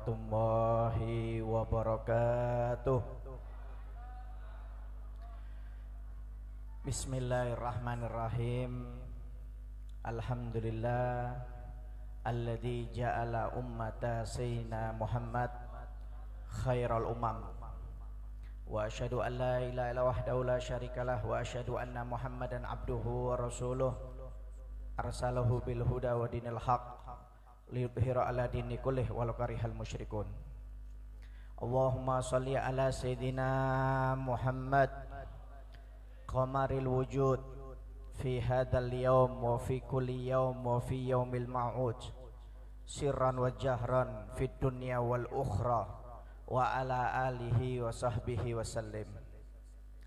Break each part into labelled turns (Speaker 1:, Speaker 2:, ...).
Speaker 1: warahmatullahi wabarakatuh. Bismillahirrahmanirrahim. Alhamdulillah alladzi ja'ala ummata sayyidina Muhammad khairal umam. Wa asyhadu an la ilaha illa wahdahu la syarikalah wa asyhadu anna Muhammadan abduhu wa rasuluh arsalahu bil huda wa dinil haq liyudhhira ala dini kullih walau karihal musyrikun. Allahumma shalli ala sayyidina Muhammad qamaril wujud fi hadzal yawm wa fi kulli yawm wa fi yaumil ma'ud sirran wa jahran fid dunya wal ukhra wa ala alihi wa sahbihi wa sallim.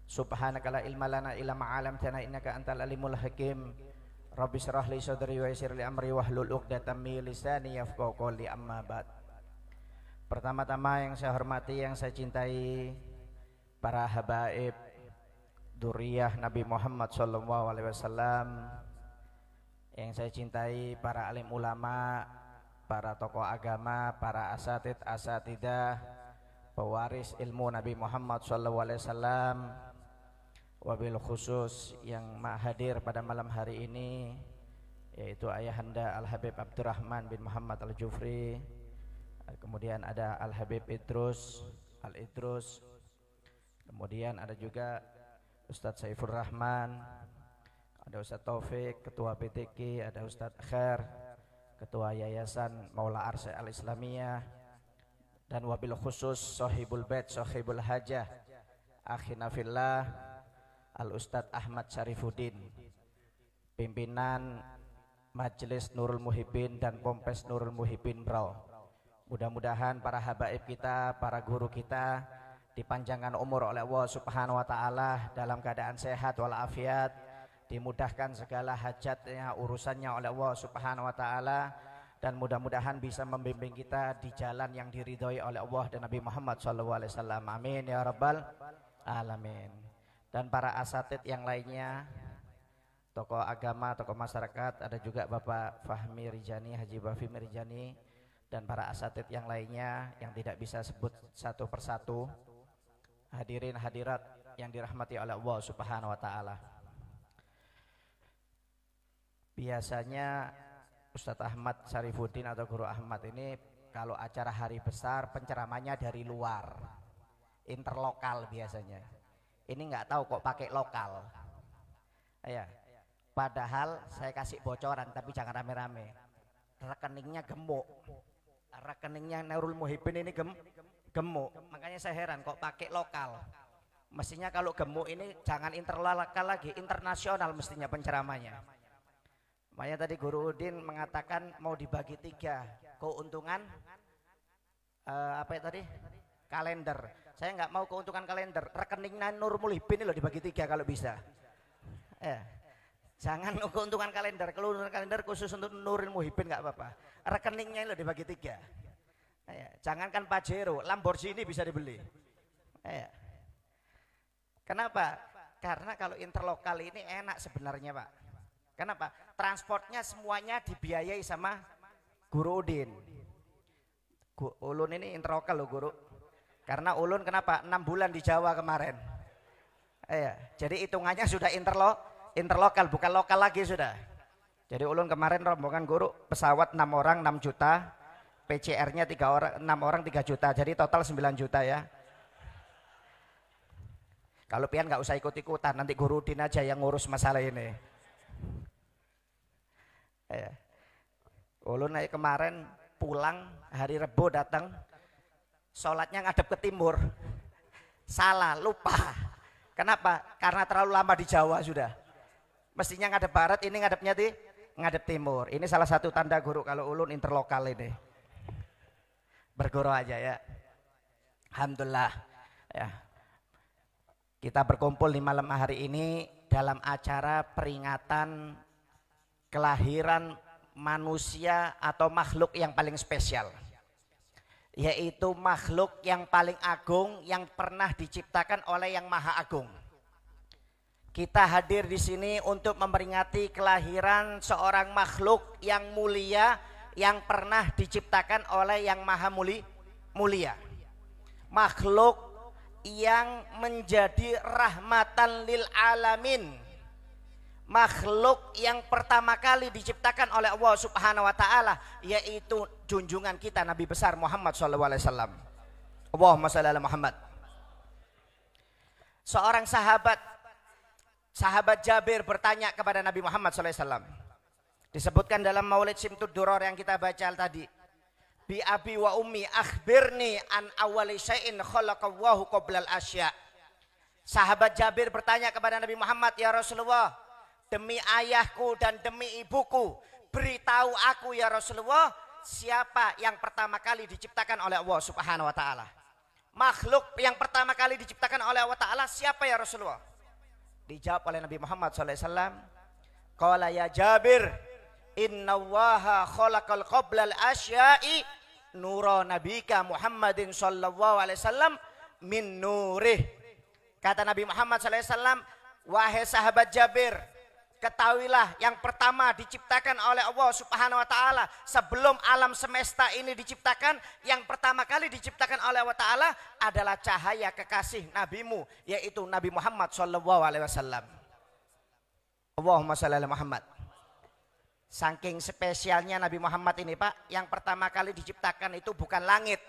Speaker 1: Subhanaka la ilma lana illa ma 'allamtana innaka antal alimul hakim. Rabbi shrah li sadri wa yassir li amri wahlul 'uqdatam min lisani yafqahu qawli, amma ba'd. Pertama-tama yang saya hormati, yang saya cintai, para habaib dzurriyyah Nabi Muhammad sallallahu alaihi wasallam, yang saya cintai para alim ulama, para tokoh agama, para asatidah, pewaris ilmu Nabi Muhammad sallallahu alaihi wasallam, wabil khusus yang hadir pada malam hari ini, yaitu ayahanda Al-Habib Abdurrahman bin Muhammad Al-Jufri, kemudian ada Al-Habib Idrus Al-Idrus, kemudian ada juga Ustadz Saifur Rahman, ada Ustadz Taufik, Ketua PTK, ada Ustadz Khair, Ketua Yayasan Maula Arsy Al-Islamiyah, dan wabil khusus Sohibul Bait, Sohibul Hajah, akhina fillah, Al-Ustadz Ahmad Syarifuddin, pimpinan Majelis Nurul Muhibbin dan Pompes Nurul Muhibbin Brau. Mudah-mudahan para habaib kita, para guru kita dipanjangkan umur oleh Allah Subhanahu wa taala dalam keadaan sehat walafiat, dimudahkan segala hajatnya, urusannya oleh Allah Subhanahu wa taala, dan mudah-mudahan bisa membimbing kita di jalan yang diridhoi oleh Allah dan Nabi Muhammad sallallahu alaihi wasallam. Amin ya rabbal alamin. Dan para asatid yang lainnya, tokoh agama, tokoh masyarakat, ada juga Bapak Fahmi Rijani, Haji Fahmi Rijani, dan para asatid yang lainnya yang tidak bisa sebut satu persatu. Hadirin hadirat yang dirahmati oleh Allah Subhanahu wa taala. Biasanya Ustadz Ahmad Syarifuddin atau Guru Ahmad ini kalau acara hari besar penceramahnya dari luar, interlokal biasanya. Ini nggak tahu kok pakai lokal. Ya, padahal saya kasih bocoran, tapi jangan rame-rame. Rekeningnya gemuk, rekeningnya Nurul Muhibbin ini gemuk. Makanya saya heran kok pakai lokal. Mestinya kalau gemuk ini jangan interlokal lagi, internasional mestinya penceramahnya. Makanya tadi Guru Udin mengatakan mau dibagi 3 keuntungan apa ya tadi? Kalender. Saya nggak mau keuntungan kalender. Rekeningnya Nurul Muhibbin loh dibagi 3 kalau bisa. Jangan keuntungan kalender. Keuntungan kalender khusus untuk Nurul Muhibbin nggak apa-apa. Rekeningnya loh dibagi 3. Jangankan Pajero, Lamborghini bisa dibeli. Kenapa? Karena kalau interlokal ini enak sebenarnya Pak. Kenapa? Transportnya semuanya dibiayai sama Guru Udin. Ulun ini interlokal loh Guru. Karena ulun kenapa? 6 bulan di Jawa kemarin. Jadi hitungannya sudah interlokal, bukan lokal lagi sudah. Jadi ulun kemarin rombongan Guru pesawat 6 orang 6 juta, PCR-nya 6 orang 3 juta, jadi total 9 juta ya. Kalau pian nggak usah ikut-ikutan, nanti Guru Udin aja yang ngurus masalah ini. Ulun kemarin pulang hari Rebo datang, sholatnya ngadep ke timur, salah, lupa. Kenapa? Karena terlalu lama di Jawa sudah. Mestinya ngadep barat, ini ngadep timur. Ini salah satu tanda Guru kalau ulun interlokal ini. Berguru aja ya. Alhamdulillah ya. Kita berkumpul di malam hari ini dalam acara peringatan kelahiran manusia atau makhluk yang paling spesial, yaitu makhluk yang paling agung yang pernah diciptakan oleh Yang Maha Agung. Kita hadir di sini untuk memperingati kelahiran seorang makhluk yang mulia yang pernah diciptakan oleh Yang Maha mulia. Makhluk yang menjadi rahmatan lil alamin. Makhluk yang pertama kali diciptakan oleh Allah Subhanahu wa taala, yaitu junjungan kita Nabi besar Muhammad sallallahu alaihi wasallam. Allahumma shalli ala Muhammad. Seorang sahabat Jabir bertanya kepada Nabi Muhammad sallallahu alaihi wasallam. Disebutkan dalam Maulid Simtud Duror yang kita baca tadi. Bi abi wa ummi akhbirni an awwali syai'in khalaqallahu qoblal asya. Sahabat Jabir bertanya kepada Nabi Muhammad, ya Rasulullah, demi ayahku dan demi ibuku, beritahu aku ya Rasulullah, siapa yang pertama kali diciptakan oleh Allah Subhanahu wa taala? Makhluk yang pertama kali diciptakan oleh Allah taala siapa ya Rasulullah? Dijawab oleh Nabi Muhammad sallallahu alaihi wasallam, qala ya Jabir, innallaha khalaqal qoblal asya'i nura nabika Muhammadin sallallahu alaihi wasallam min nurih. Kata Nabi Muhammad sallallahu alaihi wasallam, wahai sahabat Jabir, ketahuilah yang pertama diciptakan oleh Allah Subhanahu wa taala sebelum alam semesta ini diciptakan, yang pertama kali diciptakan oleh Allah taala adalah cahaya kekasih nabimu, yaitu Nabi Muhammad sallallahu alaihi wasallam. Allahumma shalli ala Muhammad. Saking spesialnya Nabi Muhammad ini Pak, yang pertama kali diciptakan itu bukan langit,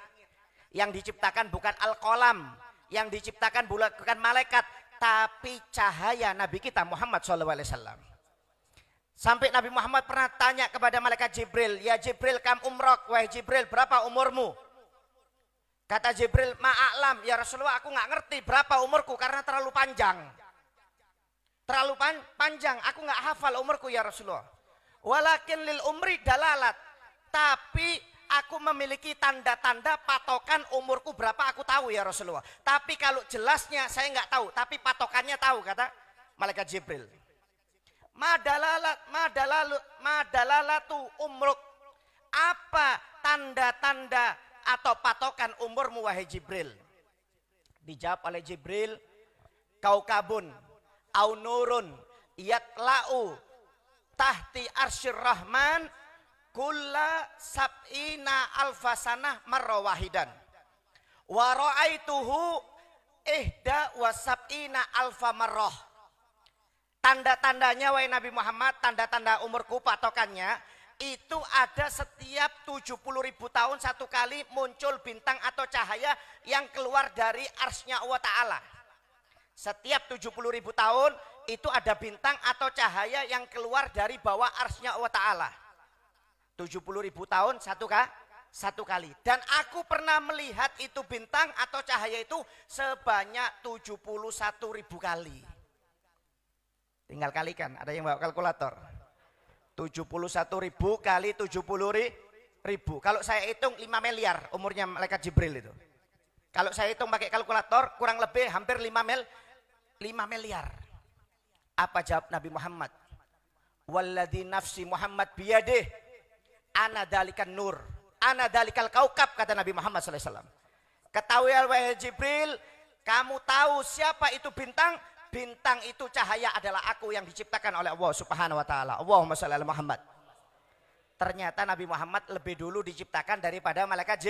Speaker 1: yang diciptakan bukan al-qalam, yang diciptakan bukan malaikat, tapi cahaya Nabi kita Muhammad SAW. Sampai Nabi Muhammad pernah tanya kepada malaikat Jibril, ya Jibril kam umrok, wahai Jibril berapa umurmu? Kata Jibril, ma'alam ya Rasulullah, aku nggak ngerti berapa umurku karena terlalu panjang. Terlalu panjang, aku nggak hafal umurku ya Rasulullah. Walakin lil umri dalalat, tapi aku memiliki tanda-tanda patokan umurku berapa aku tahu ya Rasulullah. Tapi kalau jelasnya saya nggak tahu, tapi patokannya tahu, kata malaikat Jibril. Madalalatu umruk, apa tanda-tanda atau patokan umurmu wahai Jibril? Dijawab oleh Jibril, kaukabun au nurun yatla'u tahti arsyir rahman kulla sab'ina alfasanah marra wahidan wa ra'aituhu ihda wa sab'ina alfa marrah. Tanda-tandanya wahai Nabi Muhammad, tanda-tanda umurku patokannya itu ada setiap 70.000 tahun satu kali muncul bintang atau cahaya yang keluar dari arsy-Nya Allah Ta'ala. Setiap 70.000 tahun itu ada bintang atau cahaya yang keluar dari bawah arsy-Nya Allah Ta'ala. 70.000 tahun satu kali. Dan aku pernah melihat itu bintang atau cahaya itu sebanyak 71.000 kali. Tinggal kalikan, ada yang bawa kalkulator. 71.000 kali 70.000. Kalau saya hitung 5 miliar umurnya malaikat Jibril itu. Kalau saya hitung pakai kalkulator kurang lebih hampir 5 miliar. Apa jawab Nabi Muhammad? Walladzi nafsi Muhammad biyadih, ana dalikan nur, ana dalikal kaukab, kata Nabi Muhammad sallallahu alaihi wasallam. Ketahui wahai Jibril, kamu tahu siapa itu bintang? Bintang itu cahaya adalah aku yang diciptakan oleh Allah Subhanahu wa taala. Allahumma shalli ala Muhammad. Ternyata Nabi Muhammad lebih dulu diciptakan daripada malaikat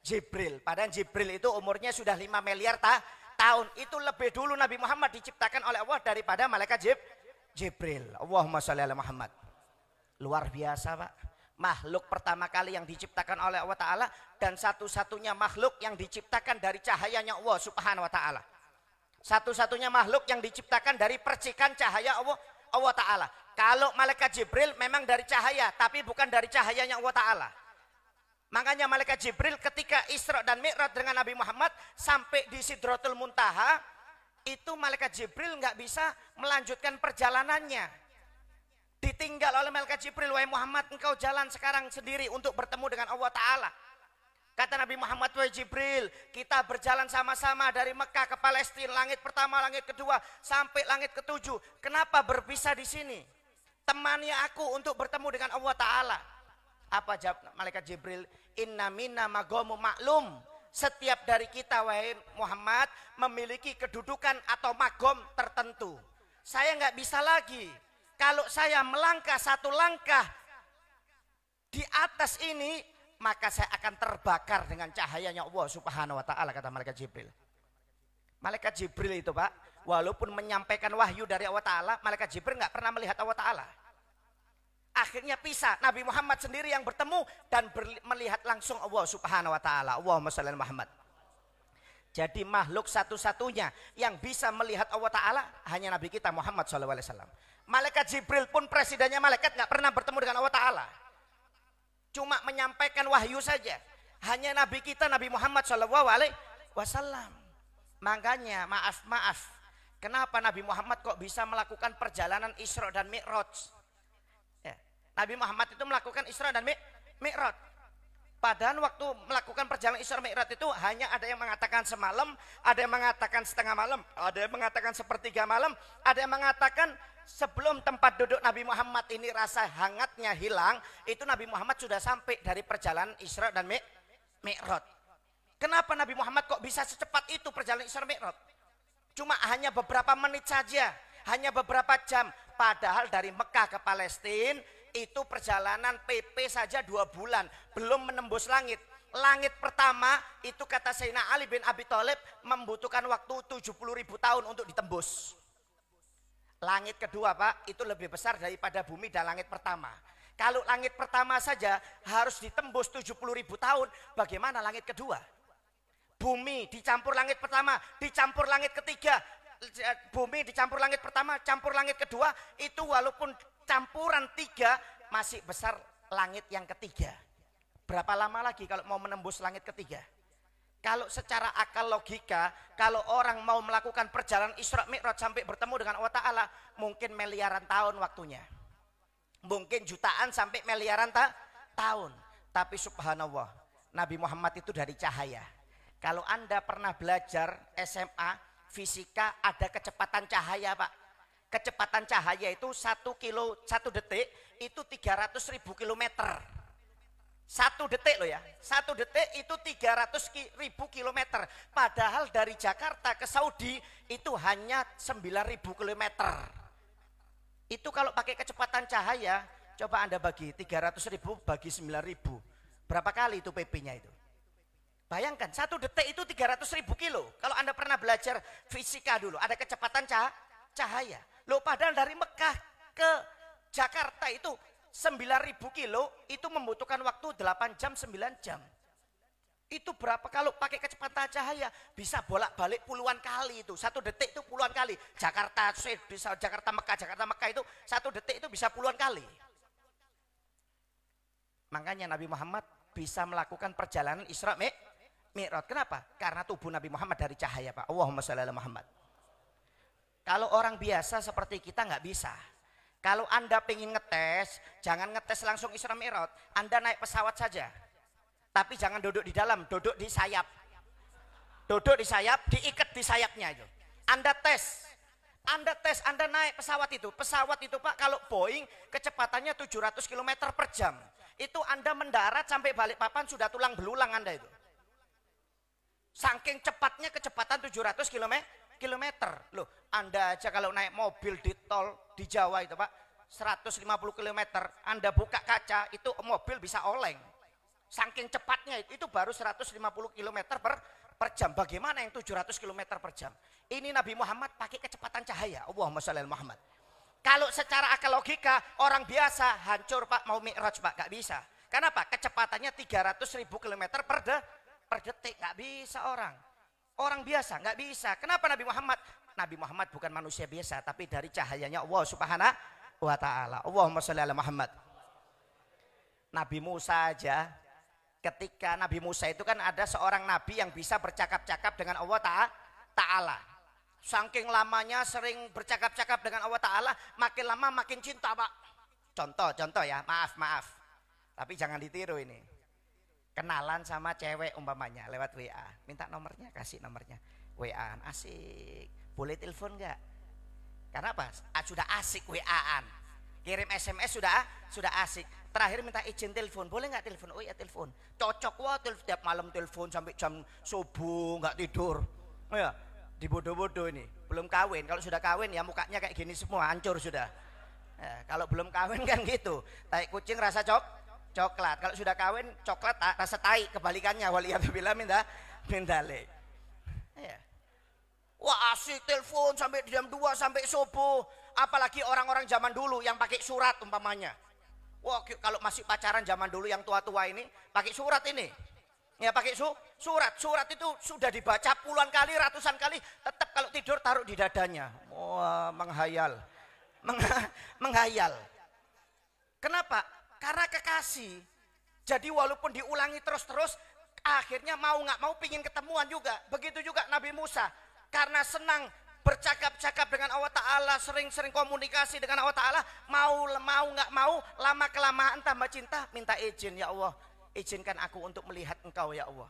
Speaker 1: Jibril. Padahal Jibril itu umurnya sudah 5 miliar tahun. Itu lebih dulu Nabi Muhammad diciptakan oleh Allah daripada malaikat Jibril. Allahumma shalli ala Muhammad. Luar biasa Pak. Makhluk pertama kali yang diciptakan oleh Allah Ta'ala dan satu-satunya makhluk yang diciptakan dari cahayanya Allah Subhanahu wa Ta'ala. Satu-satunya makhluk yang diciptakan dari percikan cahaya Allah Ta'ala. Kalau malaikat Jibril memang dari cahaya, tapi bukan dari cahayanya Allah Ta'ala. Makanya malaikat Jibril ketika Isra dan Mi'raj dengan Nabi Muhammad sampai di Sidratul Muntaha, itu malaikat Jibril nggak bisa melanjutkan perjalanannya. Ditinggal oleh malaikat Jibril, wahai Muhammad, engkau jalan sekarang sendiri untuk bertemu dengan Allah Ta'ala. Kata Nabi Muhammad, wahai Jibril, kita berjalan sama-sama dari Mekah ke Palestina, langit pertama, langit kedua, sampai langit ketujuh. Kenapa berpisah di sini? Temani aku untuk bertemu dengan Allah Ta'ala. Apa jawab malaikat Jibril? Inna minna magomu maklum. Setiap dari kita, wahai Muhammad, memiliki kedudukan atau magom tertentu. Saya nggak bisa lagi. Kalau saya melangkah satu langkah di atas ini, maka saya akan terbakar dengan cahayanya Allah Subhanahu wa taala, kata malaikat Jibril. Malaikat Jibril itu Pak, walaupun menyampaikan wahyu dari Allah taala, malaikat Jibril nggak pernah melihat Allah taala. Akhirnya pisah, Nabi Muhammad sendiri yang bertemu dan melihat langsung Allah Subhanahu wa taala. Allahumma shalli ala Muhammad. Jadi makhluk satu-satunya yang bisa melihat Allah taala hanya Nabi kita Muhammad sallallahu alaihi wasallam. Malaikat Jibril pun presidennya malaikat nggak pernah bertemu dengan Allah taala. Cuma menyampaikan wahyu saja. Hanya Nabi kita Nabi Muhammad sallallahu alaihi wasallam. Makanya maaf, kenapa Nabi Muhammad kok bisa melakukan perjalanan Isra dan Mi'raj? Nabi Muhammad itu melakukan Isra dan Mi'raj. Padahal waktu melakukan perjalanan Isra Mi'raj itu hanya ada yang mengatakan semalam, ada yang mengatakan setengah malam, ada yang mengatakan sepertiga malam, ada yang mengatakan sebelum tempat duduk Nabi Muhammad ini rasa hangatnya hilang, itu Nabi Muhammad sudah sampai dari perjalanan Isra dan Mi'raj. Kenapa Nabi Muhammad kok bisa secepat itu perjalanan Isra Mi'raj? Cuma hanya beberapa menit saja, hanya beberapa jam. Padahal dari Mekah ke Palestina itu perjalanan PP saja 2 bulan, belum menembus langit. Langit pertama itu kata Sayyidina Ali bin Abi Thalib membutuhkan waktu 70.000 tahun untuk ditembus. Langit kedua Pak itu lebih besar daripada bumi dan langit pertama. Kalau langit pertama saja harus ditembus 70.000 tahun, bagaimana langit kedua? Bumi dicampur langit pertama, dicampur langit ketiga, bumi dicampur langit pertama, campur langit kedua, itu walaupun campuran 3 masih besar langit yang ketiga. Berapa lama lagi kalau mau menembus langit ketiga? Kalau secara akal logika, kalau orang mau melakukan perjalanan Isra Mi'raj sampai bertemu dengan Allah Ta'ala, mungkin miliaran tahun waktunya. Mungkin jutaan sampai miliaran tahun. Tapi subhanallah, Nabi Muhammad itu dari cahaya. Kalau Anda pernah belajar SMA, fisika, ada kecepatan cahaya Pak. Kecepatan cahaya itu 1 detik itu 300.000 kilometer. 1 detik loh ya, 1 detik itu 300.000 kilometer. Padahal dari Jakarta ke Saudi itu hanya 9.000 kilometer. Itu kalau pakai kecepatan cahaya, coba Anda bagi 300.000 bagi 9.000. Berapa kali itu PP-nya itu? Bayangkan 1 detik itu 300.000 kilo. Kalau Anda pernah belajar fisika dulu, ada kecepatan cahaya. Loh padahal dari Mekah ke Jakarta itu 9.000 kilo itu membutuhkan waktu 8 jam 9 jam. Itu berapa kalau pakai kecepatan cahaya? Bisa bolak-balik puluhan kali itu. 1 detik itu puluhan kali. Jakarta Mekah itu 1 detik itu bisa puluhan kali. Makanya Nabi Muhammad bisa melakukan perjalanan Isra Mi'raj. Kenapa? Karena tubuh Nabi Muhammad dari cahaya Pak. Allahumma shalli ala Muhammad. Kalau orang biasa seperti kita nggak bisa. Kalau Anda pengen ngetes, jangan ngetes langsung Isra Mi'raj. Anda naik pesawat saja. Tapi jangan duduk di dalam, duduk di sayap. Duduk di sayap, diikat di sayapnya itu. Anda tes, Anda naik pesawat itu. Pesawat itu Pak, kalau Boeing kecepatannya 700 km per jam. Itu Anda mendarat sampai Balikpapan sudah tulang belulang Anda itu. Saking cepatnya kecepatan 700 kilometer. Loh, Anda aja kalau naik mobil di tol di Jawa itu Pak, 150 km, Anda buka kaca, itu mobil bisa oleng. Saking cepatnya itu baru 150 km per jam. Bagaimana yang 700 km per jam? Ini Nabi Muhammad pakai kecepatan cahaya. Allahumma shalli ala Muhammad. Kalau secara akal logika, orang biasa hancur Pak, mau Mi'raj Pak, gak bisa. Kenapa? Kecepatannya 300.000 km per detik, gak bisa orang. Orang biasa nggak bisa. Kenapa Nabi Muhammad? Nabi Muhammad bukan manusia biasa, tapi dari cahayanya Allah Subhanahu wa Ta'ala. Allahumma shalli ala Muhammad. Nabi Musa aja, ketika Nabi Musa itu kan ada seorang nabi yang bisa bercakap-cakap dengan Allah Ta'ala. Saking lamanya sering bercakap-cakap dengan Allah Ta'ala, makin lama makin cinta Pak. Contoh ya, maaf. Tapi jangan ditiru ini. Kenalan sama cewek umpamanya lewat WA, minta nomornya, kasih nomornya, WA asik, boleh telepon nggak? Karena apa? Sudah asik WA-an, kirim SMS sudah asik. Terakhir minta izin telepon, boleh nggak telepon? Oh iya telepon, cocok wah, tiap malam telepon sampai jam subuh nggak tidur. Oh ya, dibodoh-bodoh ini, belum kawin. Kalau sudah kawin ya mukanya kayak gini semua, hancur sudah. Ya, kalau belum kawin kan gitu, tai kucing rasa coklat. Kalau sudah kawin coklat rasa tai, kebalikannya waliyadzubillah min dzalik. Ya. Wah, asik telepon sampai jam 2 sampai subuh. Apalagi orang-orang zaman dulu yang pakai surat umpamanya. Wah, kalau masih pacaran zaman dulu yang tua-tua ini pakai surat ini. Ya pakai surat. Surat itu sudah dibaca puluhan kali, ratusan kali, tetap kalau tidur taruh di dadanya. Wah, menghayal. Menghayal. Kenapa? Karena kekasih. Jadi walaupun diulangi terus-terus, akhirnya mau nggak mau pingin ketemuan juga. Begitu juga Nabi Musa. Karena senang bercakap-cakap dengan Allah Ta'ala, sering-sering komunikasi dengan Allah Ta'ala, mau nggak mau, lama-kelamaan tambah cinta, minta izin, ya Allah, izinkan aku untuk melihat engkau ya Allah.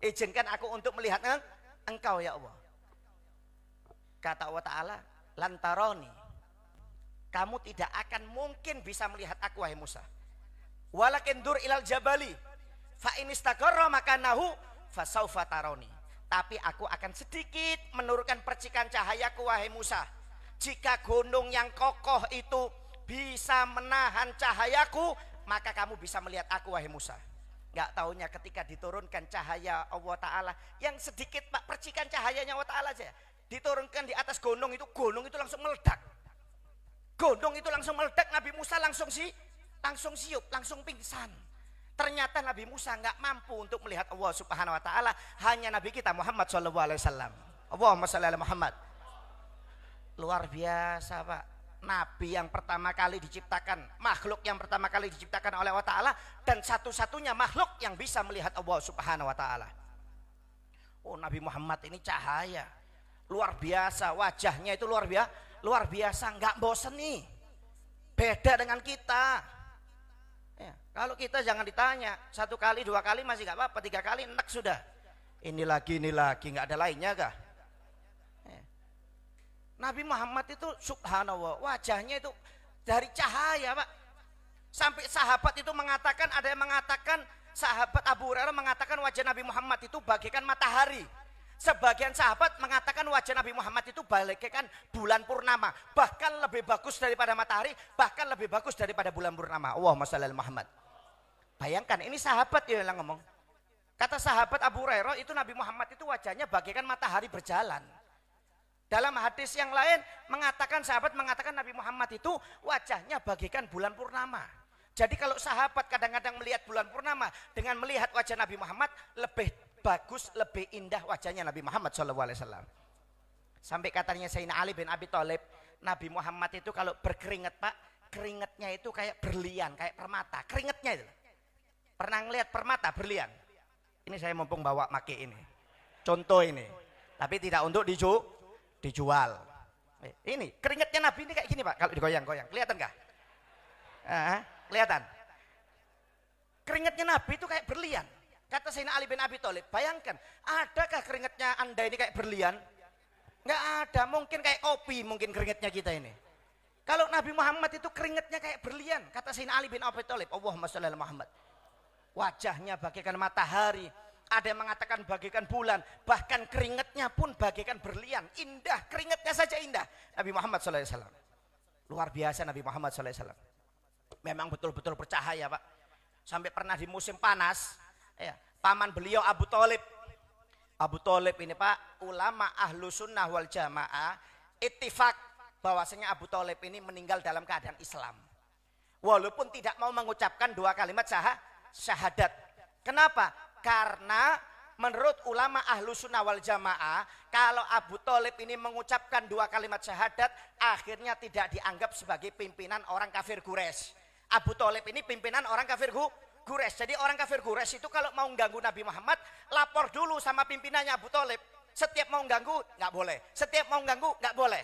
Speaker 1: Izinkan aku untuk melihat engkau ya Allah. Kata Allah Ta'ala, lantaroni, kamu tidak akan mungkin bisa melihat aku wahai Musa. Walakin dur ilal jabali, fa in istaqarra makanahu fasaufa taroni. Tapi aku akan sedikit menurunkan percikan cahayaku wahai Musa. Jika gunung yang kokoh itu bisa menahan cahayaku, maka kamu bisa melihat aku wahai Musa. Gak taunya ketika diturunkan cahaya Allah Ta'ala, yang sedikit pak percikan cahayanya Allah Ta'ala aja, diturunkan di atas gunung itu langsung meledak. Gunung itu langsung meledak, Nabi Musa langsung siup, langsung pingsan. Ternyata Nabi Musa nggak mampu untuk melihat Allah Subhanahu Wa Taala, hanya Nabi kita Muhammad SAW. Allahumma shalli ala Muhammad. Luar biasa Pak. Nabi yang pertama kali diciptakan, makhluk yang pertama kali diciptakan oleh Allah Ta'ala, dan satu-satunya makhluk yang bisa melihat Allah Subhanahu Wa Ta'ala. Oh, Nabi Muhammad ini cahaya luar biasa, wajahnya itu luar biasa, nggak bosen nih. Beda dengan kita. Ya, kalau kita jangan ditanya, 1 kali 2 kali masih nggak apa-apa, 3 kali enak sudah. Ini lagi nggak ada lainnya kah? Ya. Nabi Muhammad itu subhanallah, wajahnya itu dari cahaya Pak. Sampai sahabat itu mengatakan, ada yang mengatakan, sahabat Abu Hurairah mengatakan wajah Nabi Muhammad itu bagaikan matahari. Sebagian sahabat mengatakan wajah Nabi Muhammad itu bagaikan bulan purnama, bahkan lebih bagus daripada matahari, bahkan lebih bagus daripada bulan purnama. Allahumma shalli ala Muhammad. Bayangkan, ini sahabat yang ngomong. Kata sahabat Abu Hurairah itu Nabi Muhammad itu wajahnya bagaikan matahari berjalan. Dalam hadis yang lain mengatakan, sahabat mengatakan Nabi Muhammad itu wajahnya bagaikan bulan purnama. Jadi kalau sahabat kadang-kadang melihat bulan purnama dengan melihat wajah Nabi Muhammad, lebih bagus, lebih indah wajahnya Nabi Muhammad SAW. Sampai katanya Sayyidina Ali bin Abi Thalib, Nabi Muhammad itu kalau berkeringat Pak, keringatnya itu kayak berlian, kayak permata, keringatnya itu. Pernah ngelihat permata berlian? Ini saya mumpung bawa make ini, contoh ini, tapi tidak untuk dijual. Ini keringatnya Nabi ini kayak gini Pak, kalau digoyang-goyang, kelihatan nggak? Kelihatan. Keringatnya Nabi itu kayak berlian. Kata Sayyidina Ali bin Abi Thalib, bayangkan, adakah keringatnya Anda ini kayak berlian? Nggak ada, mungkin kayak kopi mungkin keringatnya kita ini. Kalau Nabi Muhammad itu keringatnya kayak berlian, kata Sayyidina Ali bin Abi Thalib, Allahumma shalli ala Muhammad. Wajahnya bagaikan matahari, ada yang mengatakan bagaikan bulan, bahkan keringatnya pun bagaikan berlian, indah, keringatnya saja indah. Nabi Muhammad SAW. Luar biasa Nabi Muhammad SAW. Memang betul-betul bercahaya Pak. Sampai pernah di musim panas, ya, paman beliau Abu Thalib ini Pak, ulama ahlu sunnah wal jamaah ittifaq bahwasanya Abu Thalib ini meninggal dalam keadaan Islam, walaupun tidak mau mengucapkan 2 kalimat syahadat. Kenapa? Karena menurut ulama ahlu sunnah wal jamaah, kalau Abu Thalib ini mengucapkan 2 kalimat syahadat, akhirnya tidak dianggap sebagai pimpinan orang kafir Quraisy. Abu Thalib ini pimpinan orang kafir Quraisy. Jadi orang kafir Quraisy itu kalau mau ganggu Nabi Muhammad, lapor dulu sama pimpinannya Abu Thalib. Setiap mau ganggu nggak boleh, setiap mau ganggu nggak boleh.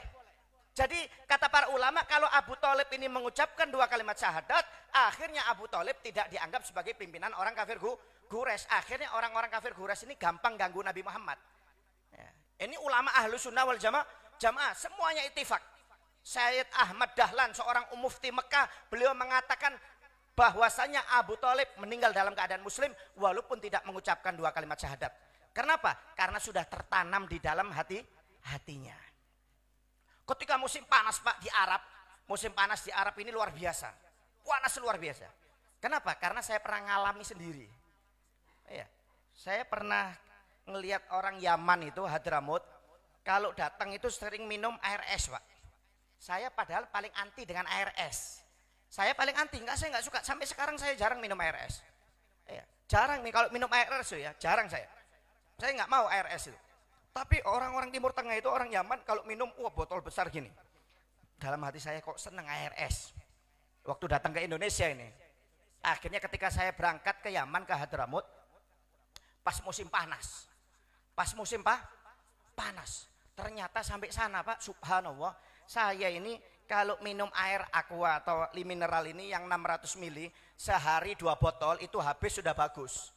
Speaker 1: Jadi kata para ulama, kalau Abu Thalib ini mengucapkan 2 kalimat syahadat, akhirnya Abu Thalib tidak dianggap sebagai pimpinan orang kafir Quraisy. Akhirnya orang-orang kafir Quraisy ini gampang ganggu Nabi Muhammad. Ya. Ini ulama ahlu sunnah wal jamaah semuanya ittifaq. Sayyid Ahmad Dahlan, seorang mufti Mekah, beliau mengatakan bahwasanya Abu Thalib meninggal dalam keadaan muslim walaupun tidak mengucapkan 2 kalimat syahadat. Kenapa? Karena sudah tertanam di dalam hatinya. Ketika musim panas Pak di Arab, musim panas di Arab ini luar biasa. Panas luar biasa. Kenapa? Karena saya pernah ngalami sendiri. Ya, saya pernah ngelihat orang Yaman itu Hadramut, kalau datang itu sering minum air es, Pak. Saya padahal paling anti dengan air es. Saya paling anti, saya nggak suka. Sampai sekarang saya jarang minum air es. Ya, jarang nih kalau minum air es ya, jarang saya. Saya nggak mau air es itu. Tapi orang-orang Timur Tengah itu, orang Yaman kalau minum, botol besar gini. Dalam hati saya kok seneng air es. Waktu datang ke Indonesia ini, akhirnya ketika saya berangkat ke Yaman, ke Hadramut, pas musim panas. Pas musim panas. Ternyata sampai sana, Pak, subhanallah, saya ini kalau minum air aqua atau mineral ini yang 600 mili, sehari 2 botol itu habis sudah bagus.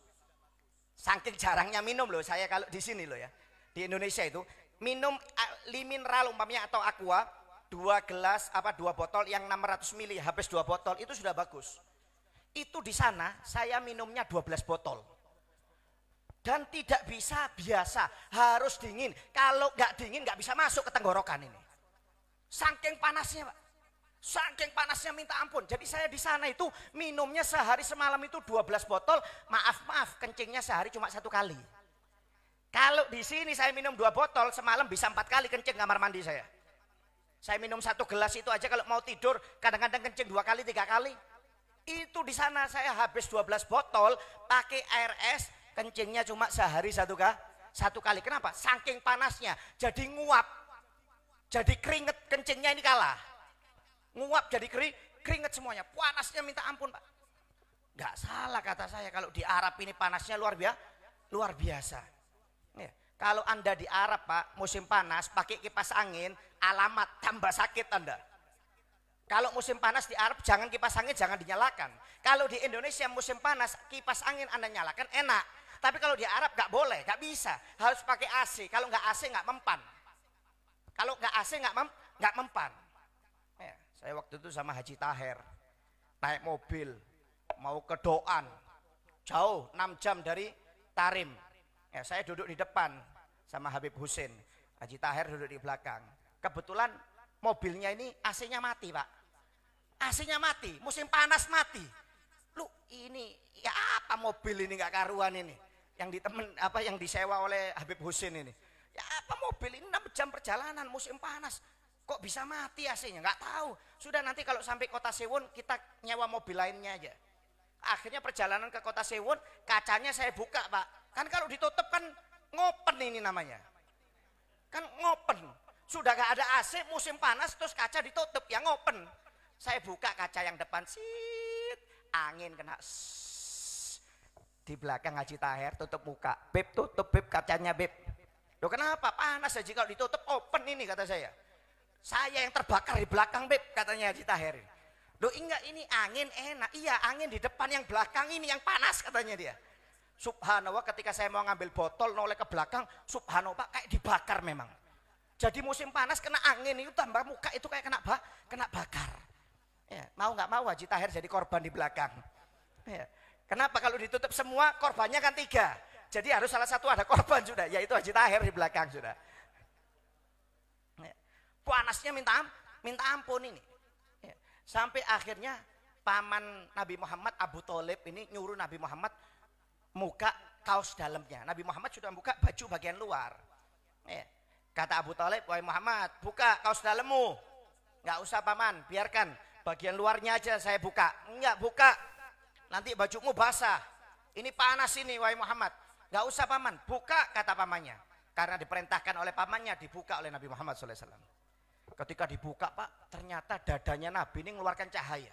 Speaker 1: Saking jarangnya minum loh saya kalau di sini loh ya. Di Indonesia itu minum mineral umpamanya atau aqua 2 gelas 2 botol yang 600 mili habis 2 botol itu sudah bagus. Itu di sana saya minumnya 12 botol. Dan tidak bisa biasa, harus dingin. Kalau nggak dingin nggak bisa masuk ke tenggorokan ini. Saking panasnya, Pak. Saking panasnya minta ampun. Jadi saya di sana itu minumnya sehari semalam itu 12 botol. Maaf, kencingnya sehari cuma 1 kali. Kalau di sini saya minum 2 botol semalam bisa 4 kali kencing kamar mandi saya. Saya minum 1 gelas itu aja kalau mau tidur kadang-kadang kencing 2 kali 3 kali. Itu di sana saya habis 12 botol pakai air es, kencingnya cuma sehari 1 kali. Kenapa? Saking panasnya jadi nguap. Jadi keringet kencingnya ini kalah. Nguap jadi keringet semuanya. Panasnya minta ampun, Pak. Gak salah kata saya kalau di Arab ini panasnya luar biasa. Ya. Kalau Anda di Arab, Pak, musim panas pakai kipas angin, alamat tambah sakit Anda. Kalau musim panas di Arab jangan kipas angin jangan dinyalakan. Kalau di Indonesia musim panas kipas angin Anda nyalakan enak. Tapi kalau di Arab gak boleh, gak bisa. Harus pakai AC. Kalau gak AC gak mempan. Kalau nggak AC nggak mempan. Ya, saya waktu itu sama Haji Taher naik mobil mau ke Doan, jauh 6 jam dari Tarim. Ya, saya duduk di depan sama Habib Husin, Haji Taher duduk di belakang. Kebetulan mobilnya ini AC-nya mati, Pak. AC-nya mati, musim panas mati. Lu ini ya apa mobil ini nggak karuan ini? Yang yang disewa oleh Habib Husin ini. Ya apa mobil ini 6 jam perjalanan musim panas kok bisa mati AC-nya, nggak tahu. Sudah nanti kalau sampai Kota Sewon kita nyewa mobil lainnya aja. Akhirnya perjalanan ke Kota Sewon kacanya saya buka, Pak. Kan kalau ditutup kan ngopen ini namanya. Kan ngopen. Sudah nggak ada AC musim panas terus kaca ditutup ya ngopen. Saya buka kaca yang depan, angin kena. Di belakang Haji Taher tutup muka. Beb tutup beb kacanya beb. Loh kenapa? Panas aja kalau ditutup open ini kata saya. Saya yang terbakar di belakang beb katanya Haji Taher. Loh enggak ini angin enak. Iya angin di depan yang belakang ini yang panas katanya dia. Subhanallah ketika saya mau ngambil botol noleh ke belakang. Subhanallah Pak kayak dibakar memang. Jadi musim panas kena angin itu tambah muka itu kayak kena bakar. Ya, mau nggak mau Haji Taher jadi korban di belakang. Ya. Kenapa kalau ditutup semua korbannya kan 3. Jadi harus salah satu ada korban sudah, yaitu Haji Taher di belakang sudah. Panasnya minta ampun ini. Sampai akhirnya paman Nabi Muhammad Abu Thalib ini nyuruh Nabi Muhammad muka kaos dalamnya. Nabi Muhammad sudah buka baju bagian luar. Kata Abu Thalib, wahai Muhammad buka kaos dalammu. Nggak usah paman, biarkan bagian luarnya aja saya buka. Enggak buka, nanti bajumu basah. Ini panas ini wahai Muhammad. Gak usah paman, buka kata pamannya. Karena diperintahkan oleh pamannya, dibuka oleh Nabi Muhammad SAW. Ketika dibuka Pak, ternyata dadanya Nabi ini mengeluarkan cahaya.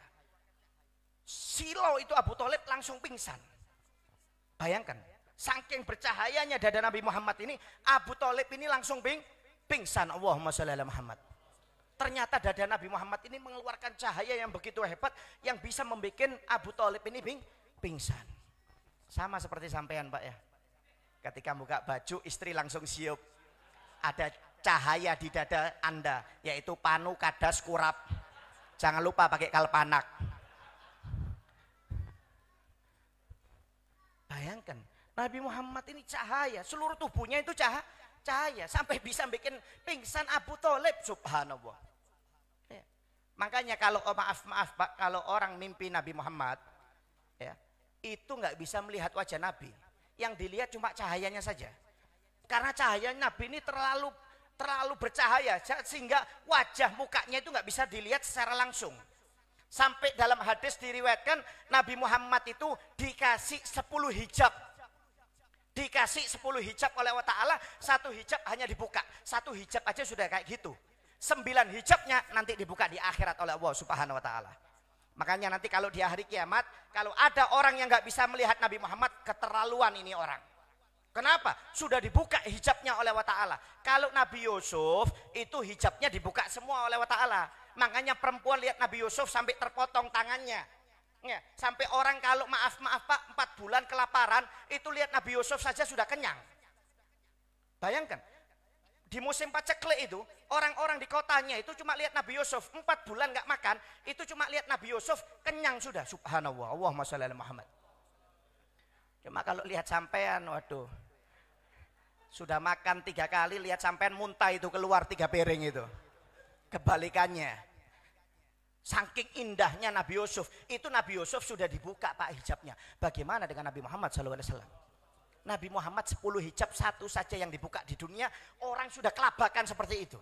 Speaker 1: Silo itu Abu Thalib langsung pingsan. Bayangkan, saking bercahayanya dada Nabi Muhammad ini, Abu Thalib ini langsung pingsan. Allahumma sholli ala Muhammad. Ternyata dada Nabi Muhammad ini mengeluarkan cahaya yang begitu hebat, yang bisa membuat Abu Thalib ini pingsan. Sama seperti sampean Pak ya. Ketika buka baju istri langsung siup. Ada cahaya di dada Anda, yaitu panu, kadas, kurap. Jangan lupa pakai kalpanak. Bayangkan, Nabi Muhammad ini cahaya, seluruh tubuhnya itu cahaya. Sampai bisa bikin pingsan Abu Thalib, subhanallah. Ya. Makanya kalau maaf Pak, kalau orang mimpi Nabi Muhammad, ya, itu nggak bisa melihat wajah Nabi. Yang dilihat cuma cahayanya saja. Karena cahaya Nabi ini terlalu bercahaya sehingga wajah mukanya itu nggak bisa dilihat secara langsung. Sampai dalam hadis diriwayatkan Nabi Muhammad itu dikasih 10 hijab. Dikasih 10 hijab oleh Allah Ta'ala, 1 hijab hanya dibuka. 1 hijab aja sudah kayak gitu. 9 hijabnya nanti dibuka di akhirat oleh Allah Subhanahu Wa Ta'ala. Makanya nanti kalau di hari kiamat, kalau ada orang yang nggak bisa melihat Nabi Muhammad, keterlaluan ini orang. Kenapa? Sudah dibuka hijabnya oleh Allah Ta'ala. Kalau Nabi Yusuf itu hijabnya dibuka semua oleh Allah Ta'ala. Makanya perempuan lihat Nabi Yusuf sampai terpotong tangannya. Ya, sampai orang kalau maaf Pak 4 bulan kelaparan itu lihat Nabi Yusuf saja sudah kenyang. Bayangkan. Di musim paceklik itu orang-orang di kotanya itu cuma lihat Nabi Yusuf 4 bulan nggak makan, itu cuma lihat Nabi Yusuf kenyang sudah. Subhanallah. Allahumma sholli ala Muhammad. Cuma kalau lihat sampean, waduh. Sudah makan 3 kali, lihat sampean muntah itu keluar 3 piring itu. Kebalikannya. Saking indahnya Nabi Yusuf, itu Nabi Yusuf sudah dibuka Pak hijabnya. Bagaimana dengan Nabi Muhammad SAW? Nabi Muhammad 10 hijab, 1 saja yang dibuka di dunia, orang sudah kelabakan seperti itu.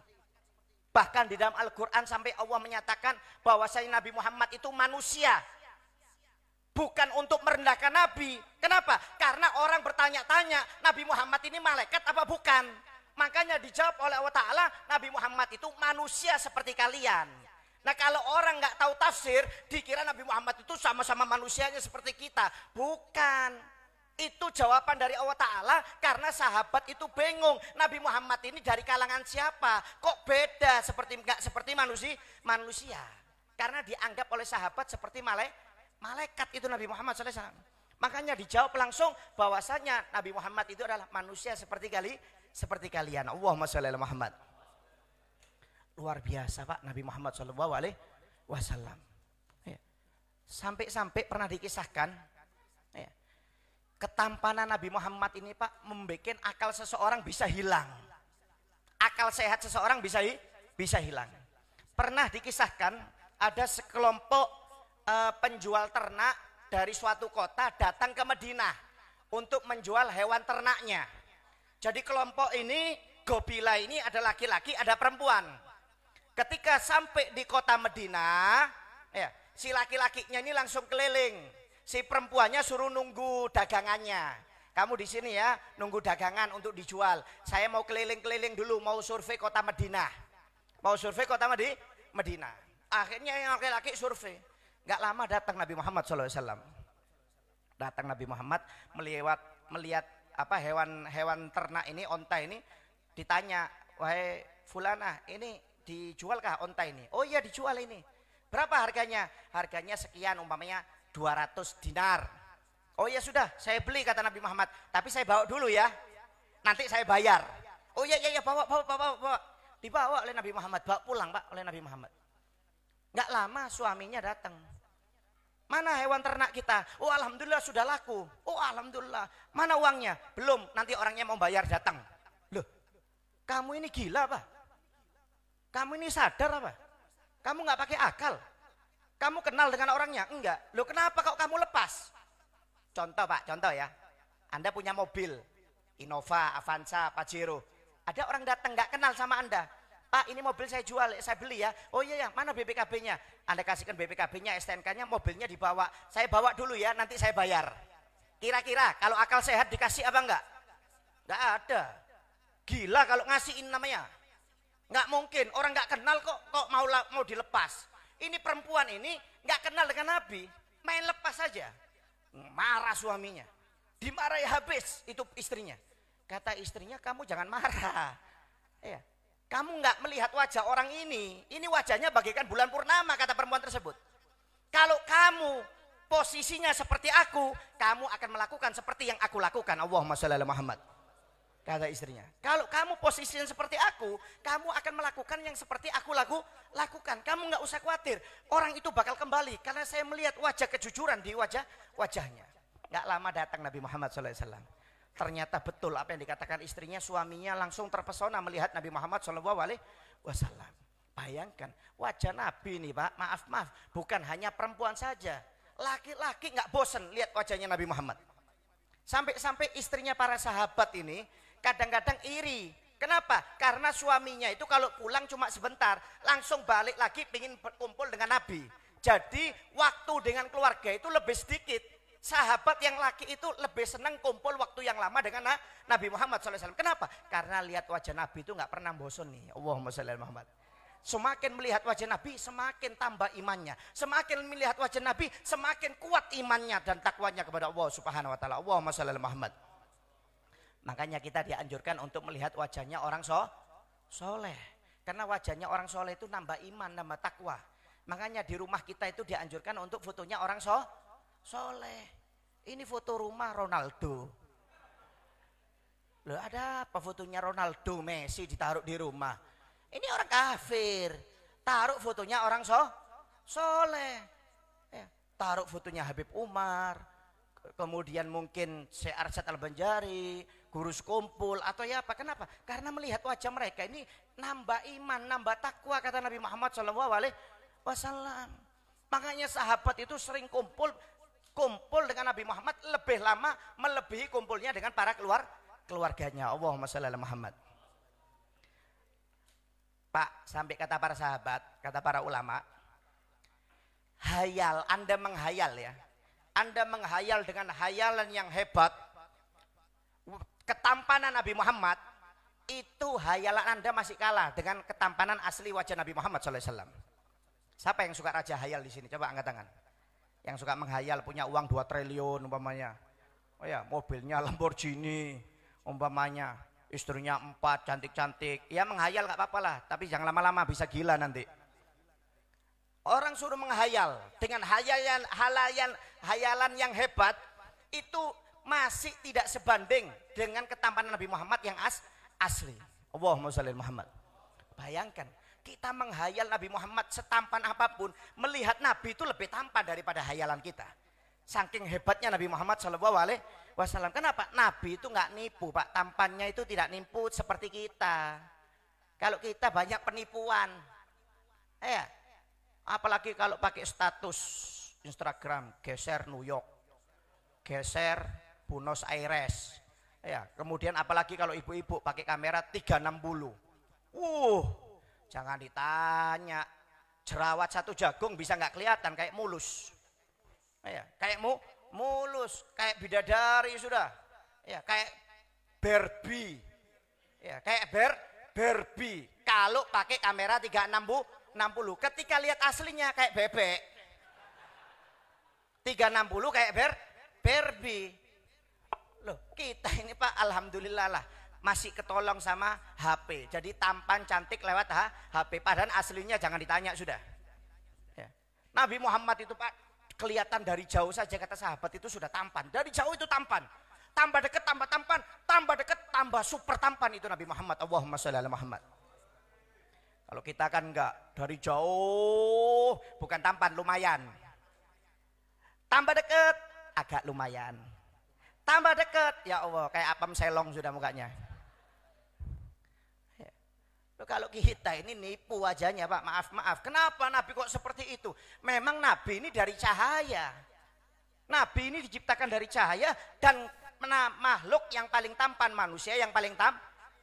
Speaker 1: Bahkan di dalam Al-Quran sampai Allah menyatakan bahwasanya Nabi Muhammad itu manusia. Bukan untuk merendahkan Nabi. Kenapa? Karena orang bertanya-tanya, Nabi Muhammad ini malaikat apa bukan? Makanya dijawab oleh Allah Ta'ala, Nabi Muhammad itu manusia seperti kalian. Nah kalau orang nggak tahu tafsir, dikira Nabi Muhammad itu sama-sama manusianya seperti kita. Bukan. Itu jawaban dari Allah Ta'ala karena sahabat itu bingung. Nabi Muhammad ini dari kalangan siapa? Kok beda nggak seperti manusia? Karena dianggap oleh sahabat seperti malaikat itu Nabi Muhammad SAW. Makanya dijawab langsung bahwasanya Nabi Muhammad itu adalah manusia seperti kalian. Allahumma sholli ala Muhammad. Luar biasa Pak Nabi Muhammad SAW. Ya. Sampai-sampai pernah dikisahkan, ya, ketampanan Nabi Muhammad ini Pak membuat akal seseorang bisa hilang. Akal sehat seseorang bisa hilang. Pernah dikisahkan ada sekelompok penjual ternak dari suatu kota datang ke Madinah untuk menjual hewan ternaknya. Jadi kelompok ini, gobila ini ada laki-laki, ada perempuan. Ketika sampai di kota Madinah, ya, si laki-lakinya ini langsung keliling, si perempuannya suruh nunggu dagangannya. Kamu di sini ya, nunggu dagangan untuk dijual. Saya mau keliling-keliling dulu, mau survei kota Madinah. Madinah. Akhirnya yang laki-laki survei. Nggak lama datang Nabi Muhammad SAW. Datang Nabi Muhammad melihat apa hewan ternak ini, onta ini, ditanya, wahai fulanah, ini dijualkah onta ini? Oh iya dijual ini. Berapa harganya? Harganya sekian, umpamanya 200 dinar. Oh iya sudah, saya beli kata Nabi Muhammad. Tapi saya bawa dulu ya. Nanti saya bayar. Oh iya bawa. Dibawa oleh Nabi Muhammad, bawa pulang Pak oleh Nabi Muhammad. Nggak lama suaminya datang. Mana hewan ternak kita? Oh alhamdulillah sudah laku. Oh alhamdulillah. Mana uangnya? Belum, nanti orangnya mau bayar datang. Loh, kamu ini gila Pak? Kamu ini sadar apa? Kamu nggak pakai akal? Kamu kenal dengan orangnya? Enggak. Loh kenapa kok kamu lepas? Contoh Pak, contoh ya. Anda punya mobil, Innova, Avanza, Pajero. Ada orang datang nggak kenal sama Anda. Pak ini mobil saya jual, saya beli ya. Oh iya mana BPKB-nya? Anda kasihkan BPKB-nya, STNK-nya, mobilnya dibawa. Saya bawa dulu ya, nanti saya bayar. Kira-kira kalau akal sehat dikasih apa enggak? Enggak ada. Gila kalau ngasihin namanya. Nggak mungkin, orang nggak kenal kok mau dilepas. Ini perempuan ini nggak kenal dengan Nabi, main lepas saja. Marah suaminya, dimarahi habis itu istrinya. Kata istrinya, kamu jangan marah. Ya, kamu nggak melihat wajah orang ini wajahnya bagaikan bulan purnama, kata perempuan tersebut. Kalau kamu posisinya seperti aku, kamu akan melakukan seperti yang aku lakukan. Allahumma sholli ala Muhammad. Kata istrinya, kalau kamu posisinya seperti aku, kamu akan melakukan yang seperti aku lakukan. Kamu nggak usah khawatir, orang itu bakal kembali. Karena saya melihat wajah kejujuran di wajahnya. Nggak lama datang Nabi Muhammad SAW. Ternyata betul apa yang dikatakan istrinya, suaminya langsung terpesona melihat Nabi Muhammad SAW. Bayangkan, wajah Nabi ini Pak, maaf, bukan hanya perempuan saja. Laki-laki nggak bosen lihat wajahnya Nabi Muhammad. Sampai-sampai istrinya para sahabat ini kadang-kadang iri. Kenapa? Karena suaminya itu kalau pulang cuma sebentar, langsung balik lagi ingin berkumpul dengan Nabi. Jadi waktu dengan keluarga itu lebih sedikit. Sahabat yang laki itu lebih senang kumpul waktu yang lama dengan Nabi Muhammad SAW. Kenapa? Karena lihat wajah Nabi itu nggak pernah bosan nih. Allahumma sholli ala Muhammad. Semakin melihat wajah Nabi, semakin tambah imannya. Semakin melihat wajah Nabi, semakin kuat imannya dan takwanya kepada Allah Subhanahu wa taala. Allahumma sholli ala Muhammad. Makanya kita dianjurkan untuk melihat wajahnya orang soleh. Karena wajahnya orang soleh itu nambah iman, nambah takwa. Makanya di rumah kita itu dianjurkan untuk fotonya orang soleh. Ini foto rumah Ronaldo. Loh, ada apa fotonya Ronaldo, Messi ditaruh di rumah? Ini orang kafir. Taruh fotonya orang soleh. Ya, taruh fotonya Habib Umar. Kemudian mungkin Syekh Arsyad Al-Banjari, guru sekumpul atau ya apa? Kenapa? Karena melihat wajah mereka ini nambah iman, nambah takwa kata Nabi Muhammad SAW. Makanya sahabat itu sering kumpul dengan Nabi Muhammad lebih lama melebihi kumpulnya dengan para keluarganya. Allahumma sholli ala Muhammad. Pak, sampai kata para sahabat, kata para ulama, hayal, Anda menghayal ya. Anda menghayal dengan hayalan yang hebat, ketampanan Nabi Muhammad, itu hayalan Anda masih kalah dengan ketampanan asli wajah Nabi Muhammad SAW. Siapa yang suka raja hayal di sini? Coba angkat tangan. Yang suka menghayal punya uang 2 triliun umpamanya. Oh ya, mobilnya Lamborghini umpamanya, istrinya 4 cantik-cantik. Ya menghayal nggak apa-apa lah, tapi jangan lama-lama bisa gila nanti. Orang suruh menghayal dengan hayalan yang hebat itu masih tidak sebanding dengan ketampanan Nabi Muhammad yang asli. Allahumma sholli ala Muhammad. Bayangkan kita menghayal Nabi Muhammad setampan apapun, melihat Nabi itu lebih tampan daripada hayalan kita. Saking hebatnya Nabi Muhammad SAW. Kenapa? Nabi itu nggak nipu, Pak. Tampannya itu tidak nipu seperti kita. Kalau kita banyak penipuan, ya. Apalagi kalau pakai status Instagram, geser New York, geser Buenos Aires, ya. Kemudian apalagi kalau ibu-ibu pakai kamera 360, jangan ditanya, jerawat 1 jagung bisa nggak kelihatan kayak mulus, ya, kayak mulus, kayak bidadari sudah, ya, kayak Barbie, ya, kayak Barbie. Kalau pakai kamera 360, ketika lihat aslinya kayak bebek. 360 kayak Barbie. Loh, kita ini Pak, alhamdulillah lah masih ketolong sama HP. Jadi tampan cantik lewat HP. Padahal aslinya jangan ditanya sudah. Ya. Nabi Muhammad itu Pak, kelihatan dari jauh saja kata sahabat itu sudah tampan. Dari jauh itu tampan. Tambah dekat tambah tampan, tambah dekat tambah super tampan itu Nabi Muhammad. Allahumma sholli ala Muhammad. Kalau kita kan enggak, dari jauh bukan tampan, lumayan. Tambah dekat agak lumayan. Tambah dekat, ya Allah, kayak apam selong sudah mukanya. Loh, kalau kita ini nipu wajahnya Pak, maaf. Kenapa Nabi kok seperti itu? Memang Nabi ini dari cahaya. Nabi ini diciptakan dari cahaya dan makhluk yang paling tampan, manusia yang paling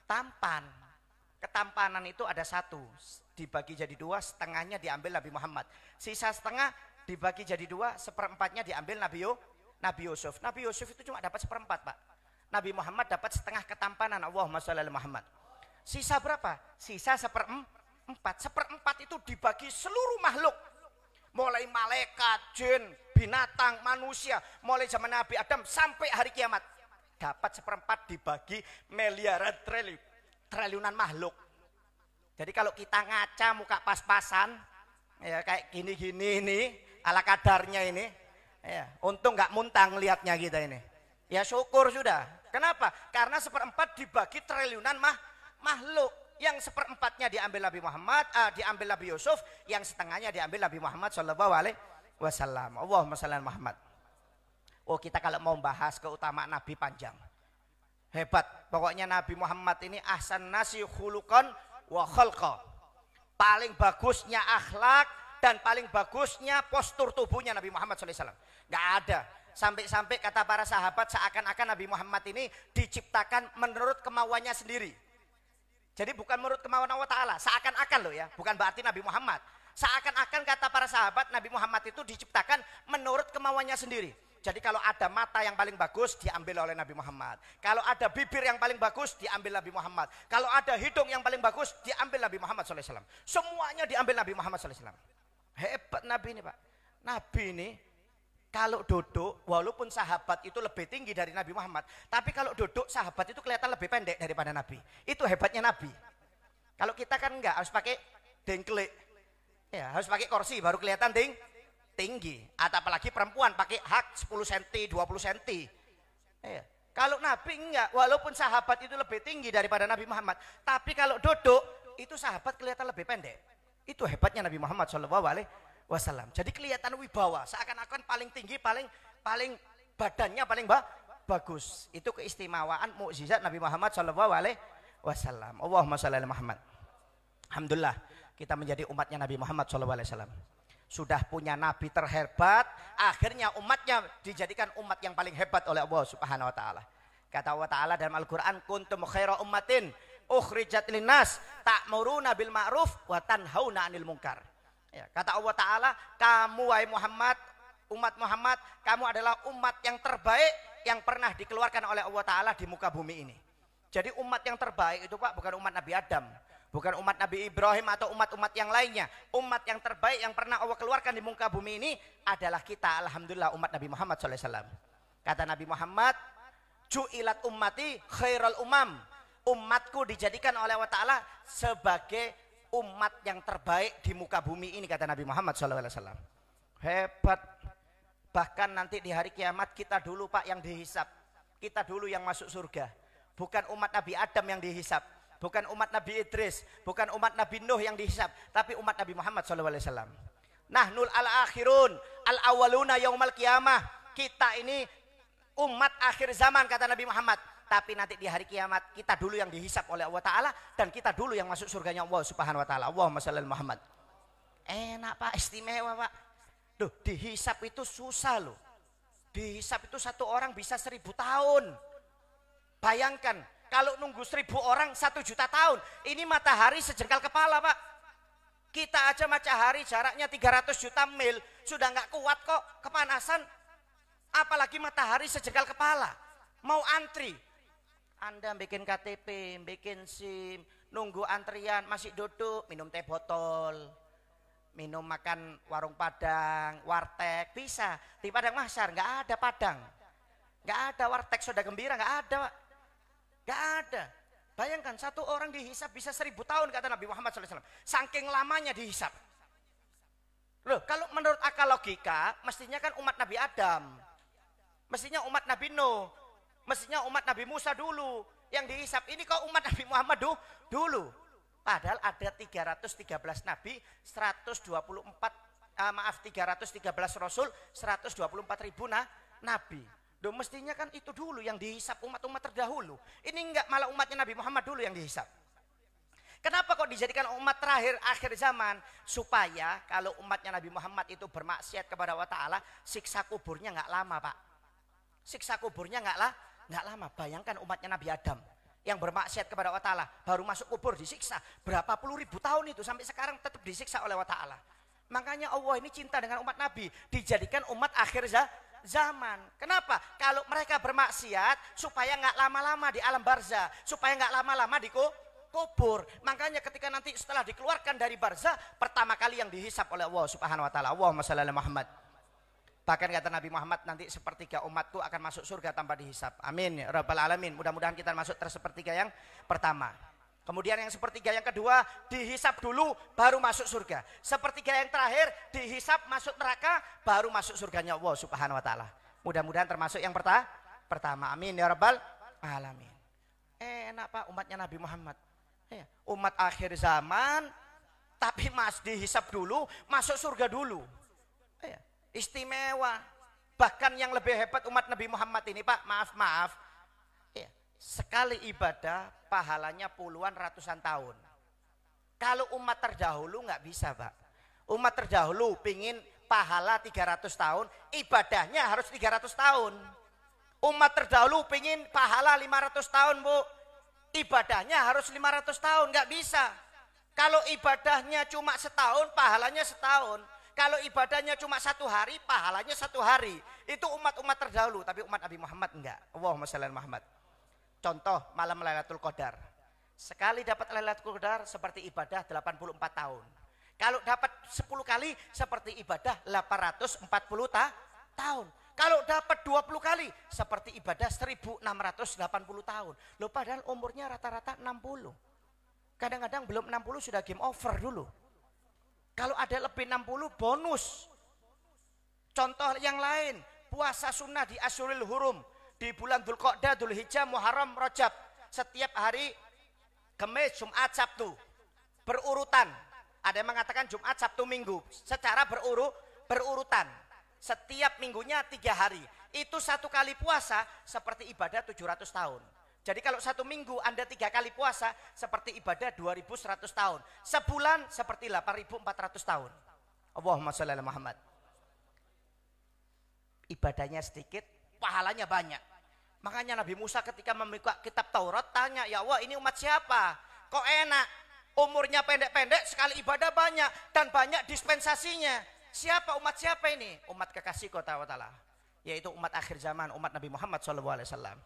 Speaker 1: tampan. Ketampanan itu ada 1, dibagi jadi 2, setengahnya diambil Nabi Muhammad. Sisa setengah dibagi jadi 2, 1/4-nya diambil Nabi Yusuf. Nabi Yusuf itu cuma dapat 1/4 Pak. Nabi Muhammad dapat setengah ketampanan. Allahumma sholli ala Muhammad. Sisa berapa? Sisa 1/4. 1/4 itu dibagi seluruh makhluk. Mulai malaikat, jin, binatang, manusia. Mulai zaman Nabi Adam sampai hari kiamat. Dapat 1/4 dibagi miliaran triliunan makhluk. Jadi kalau kita ngaca muka pas-pasan, ya kayak gini-gini ini, ala kadarnya ini. Ya, untung nggak muntang lihatnya kita ini. Ya syukur sudah. Kenapa? Karena 1/4 dibagi triliunan makhluk. Yang 1/4-nya diambil Nabi Muhammad, diambil Nabi Yusuf, yang setengahnya diambil Nabi Muhammad Shallallahu Alaihi Wasallam. Allahumma shalli ala Muhammad. Oh, kita kalau mau bahas keutamaan Nabi panjang, hebat. Pokoknya Nabi Muhammad ini ahsan nasi khuluqan wa khalqa. Paling bagusnya akhlak, dan paling bagusnya postur tubuhnya Nabi Muhammad SAW. Nggak ada. Sampai-sampai kata para sahabat seakan-akan Nabi Muhammad ini diciptakan menurut kemauannya sendiri. Jadi bukan menurut kemauan Allah Ta'ala. Seakan-akan loh ya. Bukan berarti Nabi Muhammad. Seakan-akan kata para sahabat Nabi Muhammad itu diciptakan menurut kemauannya sendiri. Jadi kalau ada mata yang paling bagus diambil oleh Nabi Muhammad. Kalau ada bibir yang paling bagus diambil Nabi Muhammad. Kalau ada hidung yang paling bagus diambil Nabi Muhammad SAW. Semuanya diambil Nabi Muhammad SAW. Hebat Nabi ini Pak. Nabi ini kalau duduk walaupun sahabat itu lebih tinggi dari Nabi Muhammad. Tapi kalau duduk sahabat itu kelihatan lebih pendek daripada Nabi. Itu hebatnya Nabi. Kalau kita kan enggak harus pakai dengklik. Ya, harus pakai kursi baru kelihatan tinggi. Atau apalagi perempuan pakai hak 10 cm, 20 cm. Ya. Kalau Nabi enggak, walaupun sahabat itu lebih tinggi daripada Nabi Muhammad, tapi kalau duduk itu sahabat kelihatan lebih pendek. Itu hebatnya Nabi Muhammad SAW. Jadi kelihatan wibawa, seakan-akan paling tinggi, paling badannya paling bagus. Itu keistimewaan mukjizat Nabi Muhammad SAW. Allahumma shalli ala Muhammad. Alhamdulillah kita menjadi umatnya Nabi Muhammad SAW. Sudah punya nabi terhebat, akhirnya umatnya dijadikan umat yang paling hebat oleh Allah Subhanahu wa taala. Kata Allah Taala dalam Al-Qur'an, kuntum khaira ummatin ukhrijat linnas ta'muruna bil ma'ruf wa tanhauna 'anil munkar. Ya, kata Allah Taala, kamu wahai Muhammad, umat Muhammad, kamu adalah umat yang terbaik yang pernah dikeluarkan oleh Allah Taala di muka bumi ini. Jadi umat yang terbaik itu Pak bukan umat Nabi Adam, bukan umat Nabi Ibrahim atau umat-umat yang lainnya. Umat yang terbaik yang pernah Allah keluarkan di muka bumi ini adalah kita, alhamdulillah, umat Nabi Muhammad SAW. Kata Nabi Muhammad, ju'ilat ummati khairal umam. Umatku dijadikan oleh Allah Ta'ala sebagai umat yang terbaik di muka bumi ini, kata Nabi Muhammad SAW. Hebat. Bahkan nanti di hari kiamat kita dulu Pak yang dihisap. Kita dulu yang masuk surga. Bukan umat Nabi Adam yang dihisap. Bukan umat Nabi Idris, bukan umat Nabi Nuh yang dihisab, tapi umat Nabi Muhammad SAW. Nahnul al-akhirun, al-awwaluna yaumal qiyamah. Kita ini umat akhir zaman, kata Nabi Muhammad. Tapi nanti di hari kiamat, kita dulu yang dihisab oleh Allah Ta'ala, dan kita dulu yang masuk surganya Allah Subhanahu wa Ta'ala. Allahumma shalli ala Muhammad. Enak Pak, istimewa Pak. Duh, dihisab itu susah loh. Dihisab itu satu orang bisa 1000 tahun. Bayangkan. Kalau nunggu 1000 orang 1 juta tahun. Ini matahari sejengkal kepala Pak. Kita aja matahari jaraknya 300 juta mil. Sudah nggak kuat kok kepanasan. Apalagi matahari sejengkal kepala. Mau antri. Anda bikin KTP, bikin SIM. Nunggu antrian masih duduk. Minum teh botol. Minum makan warung Padang. Warteg. Bisa. Di Padang Mahsyar nggak ada Padang. Nggak ada warteg soda gembira. Nggak ada Pak. Gak ada. Bayangkan satu orang dihisap bisa 1000 tahun, kata Nabi Muhammad SAW. Saking lamanya dihisap. Loh, kalau menurut akal logika, mestinya kan umat Nabi Adam. Mestinya umat Nabi Nuh. Mestinya umat Nabi Musa dulu yang dihisap. Ini kok umat Nabi Muhammad dulu. Padahal ada 313 Nabi, 313 Rasul, 124.000 Nabi. Duh, mestinya kan itu dulu yang dihisap umat-umat terdahulu. Ini enggak, malah umatnya Nabi Muhammad dulu yang dihisap. Kenapa kok dijadikan umat terakhir akhir zaman? Supaya kalau umatnya Nabi Muhammad itu bermaksiat kepada Allah Ta'ala, siksa kuburnya enggak lama Pak. Siksa kuburnya enggak lama. Bayangkan umatnya Nabi Adam yang bermaksiat kepada Allah Ta'ala, baru masuk kubur disiksa. Berapa puluh ribu tahun itu, sampai sekarang tetap disiksa oleh Allah Ta'ala. Makanya Allah ini cinta dengan umat Nabi, dijadikan umat akhir zaman. Kenapa? Kalau mereka bermaksiat supaya nggak lama-lama di alam barzah, supaya nggak lama-lama di kubur. Makanya ketika nanti setelah dikeluarkan dari barzah, pertama kali yang dihisap oleh Allah Subhanahu wa taala. Allahumma shalli ala Muhammad. Bahkan kata Nabi Muhammad, nanti sepertiga umatku akan masuk surga tanpa dihisap. Amin ya rabbal alamin. Mudah-mudahan kita masuk sepertiga yang pertama. Kemudian yang sepertiga yang kedua dihisap dulu baru masuk surga. Sepertiga yang terakhir dihisap masuk neraka baru masuk surganya Allah Subhanahu wa taala. Mudah-mudahan termasuk yang pertama. Amin ya rabbal alamin. Enak Pak umatnya Nabi Muhammad. Umat akhir zaman tapi dihisap dulu, masuk surga dulu. Istimewa. Bahkan yang lebih hebat umat Nabi Muhammad ini Pak, maaf. Sekali ibadah pahalanya puluhan ratusan tahun. Kalau umat terdahulu nggak bisa Pak. Umat terdahulu pingin pahala 300 tahun, ibadahnya harus 300 tahun. Umat terdahulu pingin pahala 500 tahun, Bu. Ibadahnya harus 500 tahun, nggak bisa. Kalau ibadahnya cuma setahun, pahalanya setahun. Kalau ibadahnya cuma 1 hari, pahalanya 1 hari. Itu umat-umat terdahulu, tapi umat Nabi Muhammad enggak. Allahumma shalli ala Muhammad. Contoh malam Lailatul Qadar. Sekali dapat Lailatul Qadar seperti ibadah 84 tahun. Kalau dapat 10 kali seperti ibadah 840 tahun. Kalau dapat 20 kali seperti ibadah 1680 tahun. Loh padahal umurnya rata-rata 60. Kadang-kadang belum 60 sudah game over dulu. Kalau ada lebih 60 bonus. Contoh yang lain, puasa sunnah di Asyurul Hurum, di bulan Dzulqa'dah, Dzulhijjah, Muharram, Rajab. Setiap hari Kamis, Jumat, Sabtu. Berurutan. Ada yang mengatakan Jumat, Sabtu, Minggu. Secara berurutan. Setiap minggunya 3 hari. Itu 1 kali puasa seperti ibadah 700 tahun. Jadi kalau 1 minggu Anda 3 kali puasa seperti ibadah 2100 tahun. Sebulan seperti 8400 tahun. Allahumma shalli ala Muhammad. Ibadahnya sedikit, pahalanya banyak. Makanya Nabi Musa ketika membuka kitab Taurat tanya, ya Allah ini umat siapa? Kok enak? Umurnya pendek-pendek, sekali ibadah banyak. Dan banyak dispensasinya. Siapa umat siapa ini? Umat kekasih kota wa ta'ala. Yaitu umat akhir zaman, umat Nabi Muhammad SAW.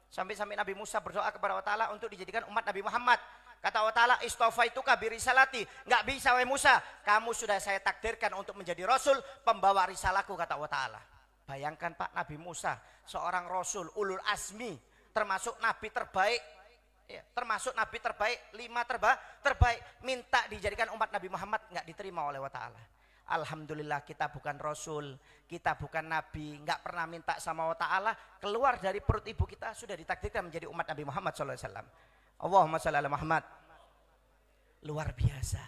Speaker 1: Sampai-sampai Nabi Musa berdoa kepada Allah Ta'ala untuk dijadikan umat Nabi Muhammad. Kata Allah Ta'ala, istofaituka birisalati. Nggak bisa wahai Musa, kamu sudah saya takdirkan untuk menjadi Rasul, pembawa risalahku, kata Allah Ta'ala. Bayangkan Pak, Nabi Musa, seorang Rasul, ulul azmi, termasuk Nabi terbaik. Ya, termasuk Nabi terbaik, 5 terbaik. Minta dijadikan umat Nabi Muhammad, nggak diterima oleh Allah Ta'ala. Alhamdulillah kita bukan Rasul, kita bukan Nabi, nggak pernah minta sama Allah Ta'ala, keluar dari perut ibu kita sudah ditakdirkan menjadi umat Nabi Muhammad SAW. Allahumma shalli ala Muhammad. Luar biasa,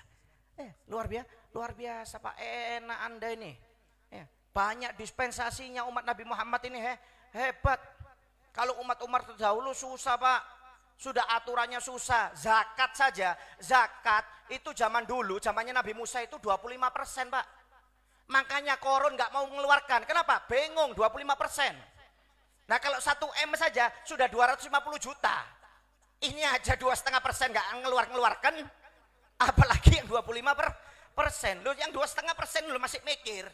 Speaker 1: luar biasa Pak, enak Anda ini. Banyak dispensasinya umat Nabi Muhammad ini, hebat. Kalau umat-umat terdahulu susah Pak, sudah aturannya susah. Zakat saja, zakat itu zaman dulu, zamannya Nabi Musa itu 25% Pak. Makanya Korun nggak mau mengeluarkan. Kenapa? Bingung, 25%. Nah kalau 1 M saja sudah 250 juta. Ini aja 2,5% nggak ngeluarkan, apalagi yang 25%. Loh yang 2,5% lo masih mikir.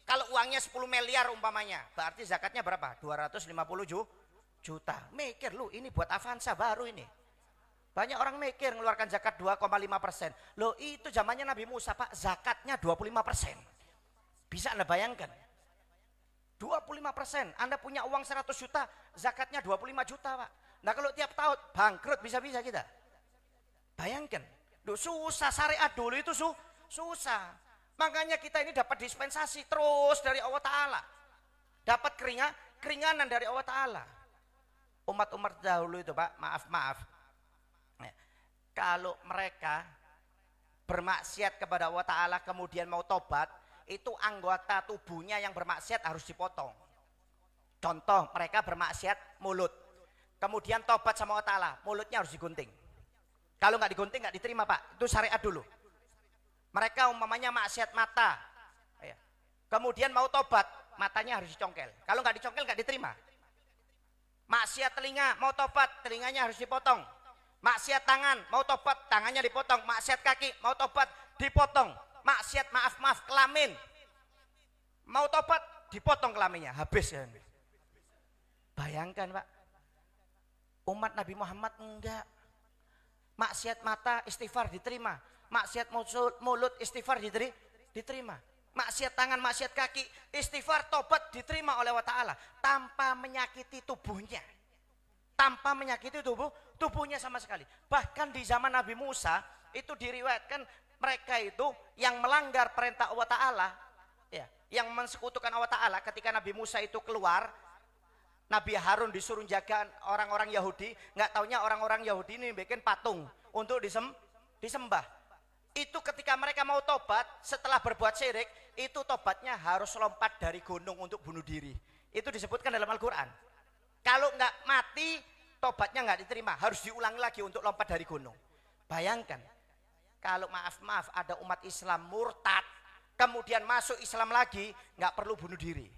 Speaker 1: Kalau uangnya 10 miliar umpamanya, berarti zakatnya berapa? 250 juta. Mikir lu, ini buat Avanza baru ini. Banyak orang mikir mengeluarkan zakat 2,5%. Loh itu zamannya Nabi Musa Pak, zakatnya 25%. Bisa Anda bayangkan? 25%, Anda punya uang 100 juta, zakatnya 25 juta Pak. Nah kalau tiap tahun bangkrut bisa-bisa kita. Bayangkan, loh, susah syariat dulu itu susah. Makanya kita ini dapat dispensasi terus dari Allah Ta'ala. Dapat keringanan dari Allah Ta'ala. Umat-umat dahulu itu Pak, maaf. Kalau mereka bermaksiat kepada Allah Ta'ala kemudian mau tobat, itu anggota tubuhnya yang bermaksiat harus dipotong. Contoh, mereka bermaksiat mulut. Kemudian tobat sama Allah Ta'ala, mulutnya harus digunting. Kalau nggak digunting nggak diterima Pak, itu syariat dulu. Mereka umpamanya maksiat mata, kemudian mau tobat, matanya harus dicongkel. Kalau nggak dicongkel nggak diterima. Maksiat telinga, mau tobat, telinganya harus dipotong. Maksiat tangan, mau tobat, tangannya dipotong. Maksiat kaki, mau tobat, dipotong. Maksiat maaf kelamin, mau tobat, dipotong kelaminnya, habis ya. Bayangkan Pak, umat Nabi Muhammad enggak. Maksiat mata istighfar diterima. Maksiat mulut istighfar diterima. Maksiat tangan, maksiat kaki istighfar tobat diterima oleh Allah Ta'ala tanpa menyakiti tubuhnya. Tanpa menyakiti tubuhnya sama sekali. Bahkan di zaman Nabi Musa itu diriwayatkan mereka itu yang melanggar perintah Allah Ta'ala, yang mensekutukan Allah Ta'ala. Ketika Nabi Musa itu keluar, Nabi Harun disuruh jaga orang-orang Yahudi. Nggak taunya orang-orang Yahudi ini bikin patung untuk disembah. Itu ketika mereka mau tobat setelah berbuat syirik, itu tobatnya harus lompat dari gunung untuk bunuh diri. Itu disebutkan dalam Al-Quran. Kalau nggak mati, tobatnya nggak diterima, harus diulangi lagi untuk lompat dari gunung. Bayangkan, kalau maaf ada umat Islam murtad, kemudian masuk Islam lagi, nggak perlu bunuh diri.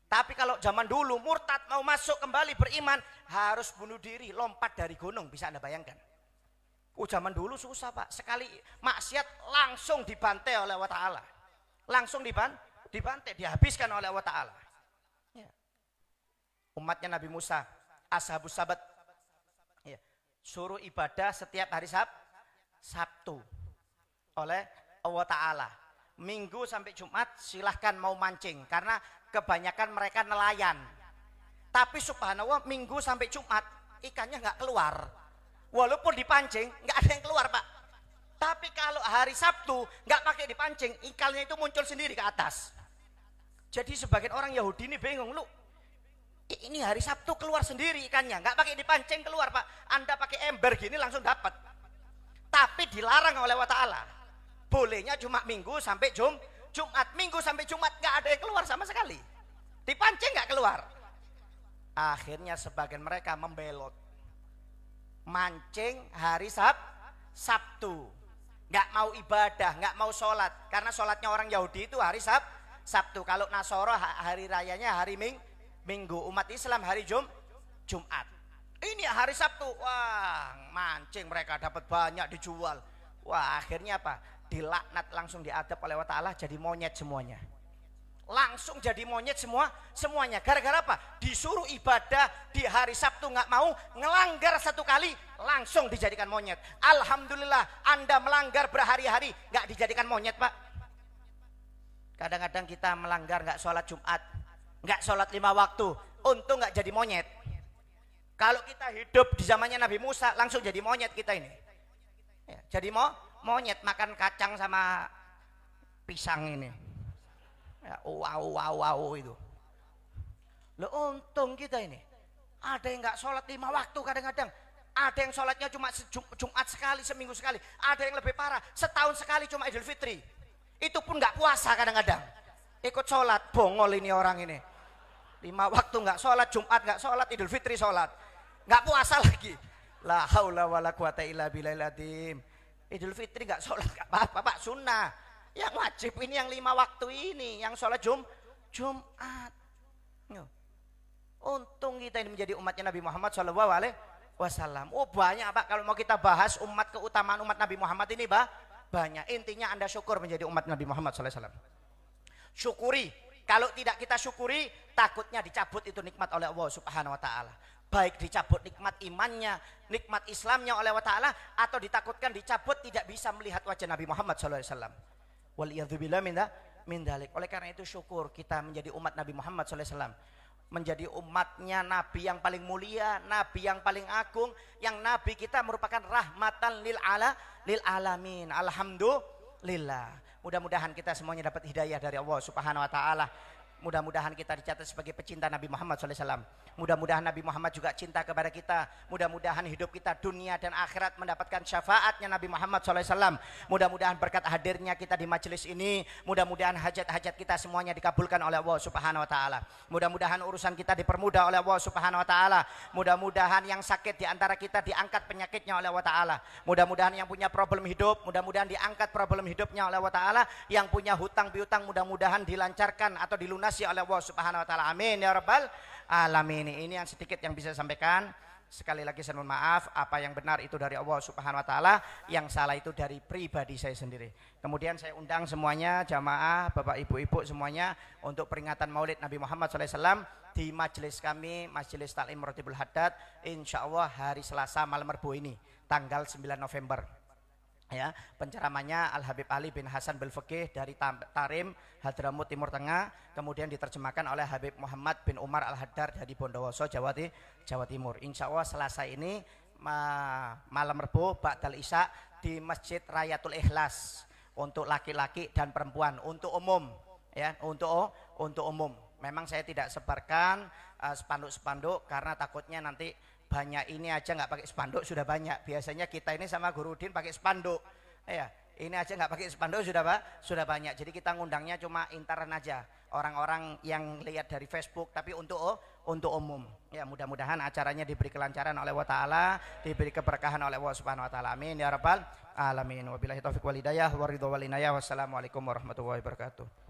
Speaker 1: Tapi kalau zaman dulu murtad mau masuk kembali beriman, harus bunuh diri, lompat dari gunung, bisa Anda bayangkan. Zaman dulu susah Pak, sekali maksiat langsung dibantai oleh Allah Ta'ala. Langsung dibantai, dihabiskan oleh Allah Ta'ala. Ya. Umatnya Nabi Musa, Ashabus Sabat, ya, suruh ibadah setiap hari Sabtu oleh Allah Ta'ala. Minggu sampai Jumat silahkan mau mancing, karena kebanyakan mereka nelayan. Tapi subhanallah Minggu sampai Jumat ikannya nggak keluar. Walaupun dipancing nggak ada yang keluar Pak. Tapi kalau hari Sabtu nggak pakai dipancing, ikannya itu muncul sendiri ke atas. Jadi sebagian orang Yahudi ini bingung, lu ini hari Sabtu keluar sendiri ikannya, nggak pakai dipancing keluar Pak. Anda pakai ember gini langsung dapat. Tapi dilarang oleh Allah Ta'ala. Bolehnya cuma Minggu sampai Jumat. Minggu sampai Jumat nggak ada yang keluar sama sekali. Dipancing nggak keluar. Akhirnya sebagian mereka membelot, mancing hari Sabtu, nggak mau ibadah, nggak mau sholat, karena sholatnya orang Yahudi itu hari Sabtu. Kalau Nasoro hari rayanya hari Minggu, umat Islam hari Jumat. Ini hari Sabtu, wah mancing mereka dapat banyak, dijual. Wah akhirnya apa? Dilaknat, langsung diadab oleh Allah Ta'ala, jadi monyet semuanya. Langsung jadi monyet semuanya. Gara-gara apa? Disuruh ibadah di hari Sabtu nggak mau, ngelanggar satu kali langsung dijadikan monyet. Alhamdulillah Anda melanggar berhari-hari nggak dijadikan monyet Pak. Kadang-kadang kita melanggar, nggak sholat Jumat, nggak sholat 5 waktu, untung nggak jadi monyet. Kalau kita hidup di zamannya Nabi Musa langsung jadi monyet kita ini. Ya, jadi monyet makan kacang sama pisang ini. Ya, wow itu. Loh untung kita ini. Ada yang nggak sholat 5 waktu kadang-kadang. Ada yang sholatnya cuma Jumat sekali, seminggu sekali. Ada yang lebih parah, setahun sekali cuma Idul Fitri. Itu pun nggak puasa kadang-kadang. Ikut sholat, bongol ini orang ini. 5 waktu nggak sholat, Jumat nggak sholat, Idul Fitri sholat. Nggak puasa lagi. La haula wala quwata illa billahil azim. Idul Fitri nggak sholat nggak apa-apa Pak, sunnah. Yang wajib ini yang 5 waktu ini, yang sholat Jumat. Untung kita ini menjadi umatnya Nabi Muhammad SAW. Oh banyak Pak, kalau mau kita bahas keutamaan umat Nabi Muhammad ini banyak. Intinya Anda syukur menjadi umat Nabi Muhammad SAW. Syukuri. Kalau tidak kita syukuri, takutnya dicabut itu nikmat oleh Allah Subhanahu Wa Taala. Baik dicabut nikmat imannya, nikmat Islamnya oleh Allah Ta'ala, atau ditakutkan dicabut tidak bisa melihat wajah Nabi Muhammad SAW. Waliyadzubillah min dalik. Oleh karena itu syukur kita menjadi umat Nabi Muhammad SAW, menjadi umatnya Nabi yang paling mulia, Nabi yang paling agung, yang Nabi kita merupakan rahmatan lil alamin. Alhamdulillah. Mudah-mudahan kita semuanya dapat hidayah dari Allah Subhanahu Wa Ta'ala. Mudah-mudahan kita dicatat sebagai pecinta Nabi Muhammad SAW. Mudah-mudahan Nabi Muhammad juga cinta kepada kita. Mudah-mudahan hidup kita dunia dan akhirat mendapatkan syafaatnya Nabi Muhammad SAW. Mudah-mudahan berkat hadirnya kita di majelis ini, mudah-mudahan hajat-hajat kita semuanya dikabulkan oleh Allah Subhanahu Wa Ta'ala. Mudah-mudahan urusan kita dipermudah oleh Allah Subhanahu Wa Ta'ala. Mudah-mudahan yang sakit di antara kita diangkat penyakitnya oleh Allah Ta'ala. Mudah-mudahan yang punya problem hidup, mudah-mudahan diangkat problem hidupnya oleh Allah Ta'ala. Yang punya hutang piutang mudah-mudahan dilancarkan atau dilunasi oleh Allah Subhanahu Wa Ta'ala. Amin ya rabbal alamin. Ini yang sedikit yang bisa saya sampaikan. Sekali lagi saya mohon maaf, apa yang benar itu dari Allah Subhanahu Wa Ta'ala, yang salah itu dari pribadi saya sendiri. Kemudian saya undang semuanya jamaah, bapak ibu-ibu semuanya untuk peringatan Maulid Nabi Muhammad SAW di majelis kami, Majelis Taklim Rotibul Haddad, insya Allah hari Selasa malam Rebo ini, tanggal 9 November. Ya, penceramahnya Al Habib Ali bin Hasan Bil Fiqih dari Tarim, Hadramut Timur Tengah, kemudian diterjemahkan oleh Habib Muhammad bin Umar Al Haddar dari Bondowoso, Jawa Timur. Insya Allah Selasa ini malam Rebo Ba'dal Isya di Masjid Rayatul Ikhlas, untuk laki-laki dan perempuan, untuk umum ya, untuk umum. Memang saya tidak sebarkan spanduk-spanduk karena takutnya nanti banyak ini aja nggak pakai spanduk sudah banyak. Biasanya kita ini sama Guru Udin pakai spanduk. Ya, ini aja nggak pakai spanduk sudah banyak. Jadi kita ngundangnya cuma intaran aja. orang-orang yang lihat dari Facebook, tapi untuk umum. Ya, mudah-mudahan acaranya diberi kelancaran oleh Allah Ta'ala, diberi keberkahan oleh Allah Subhanahu Wa Ta'ala. Amin ya rabbal alamin. Wabillahi taufiq wal hidayah, waridho wal inayah. Wassalamualaikum warahmatullahi wabarakatuh.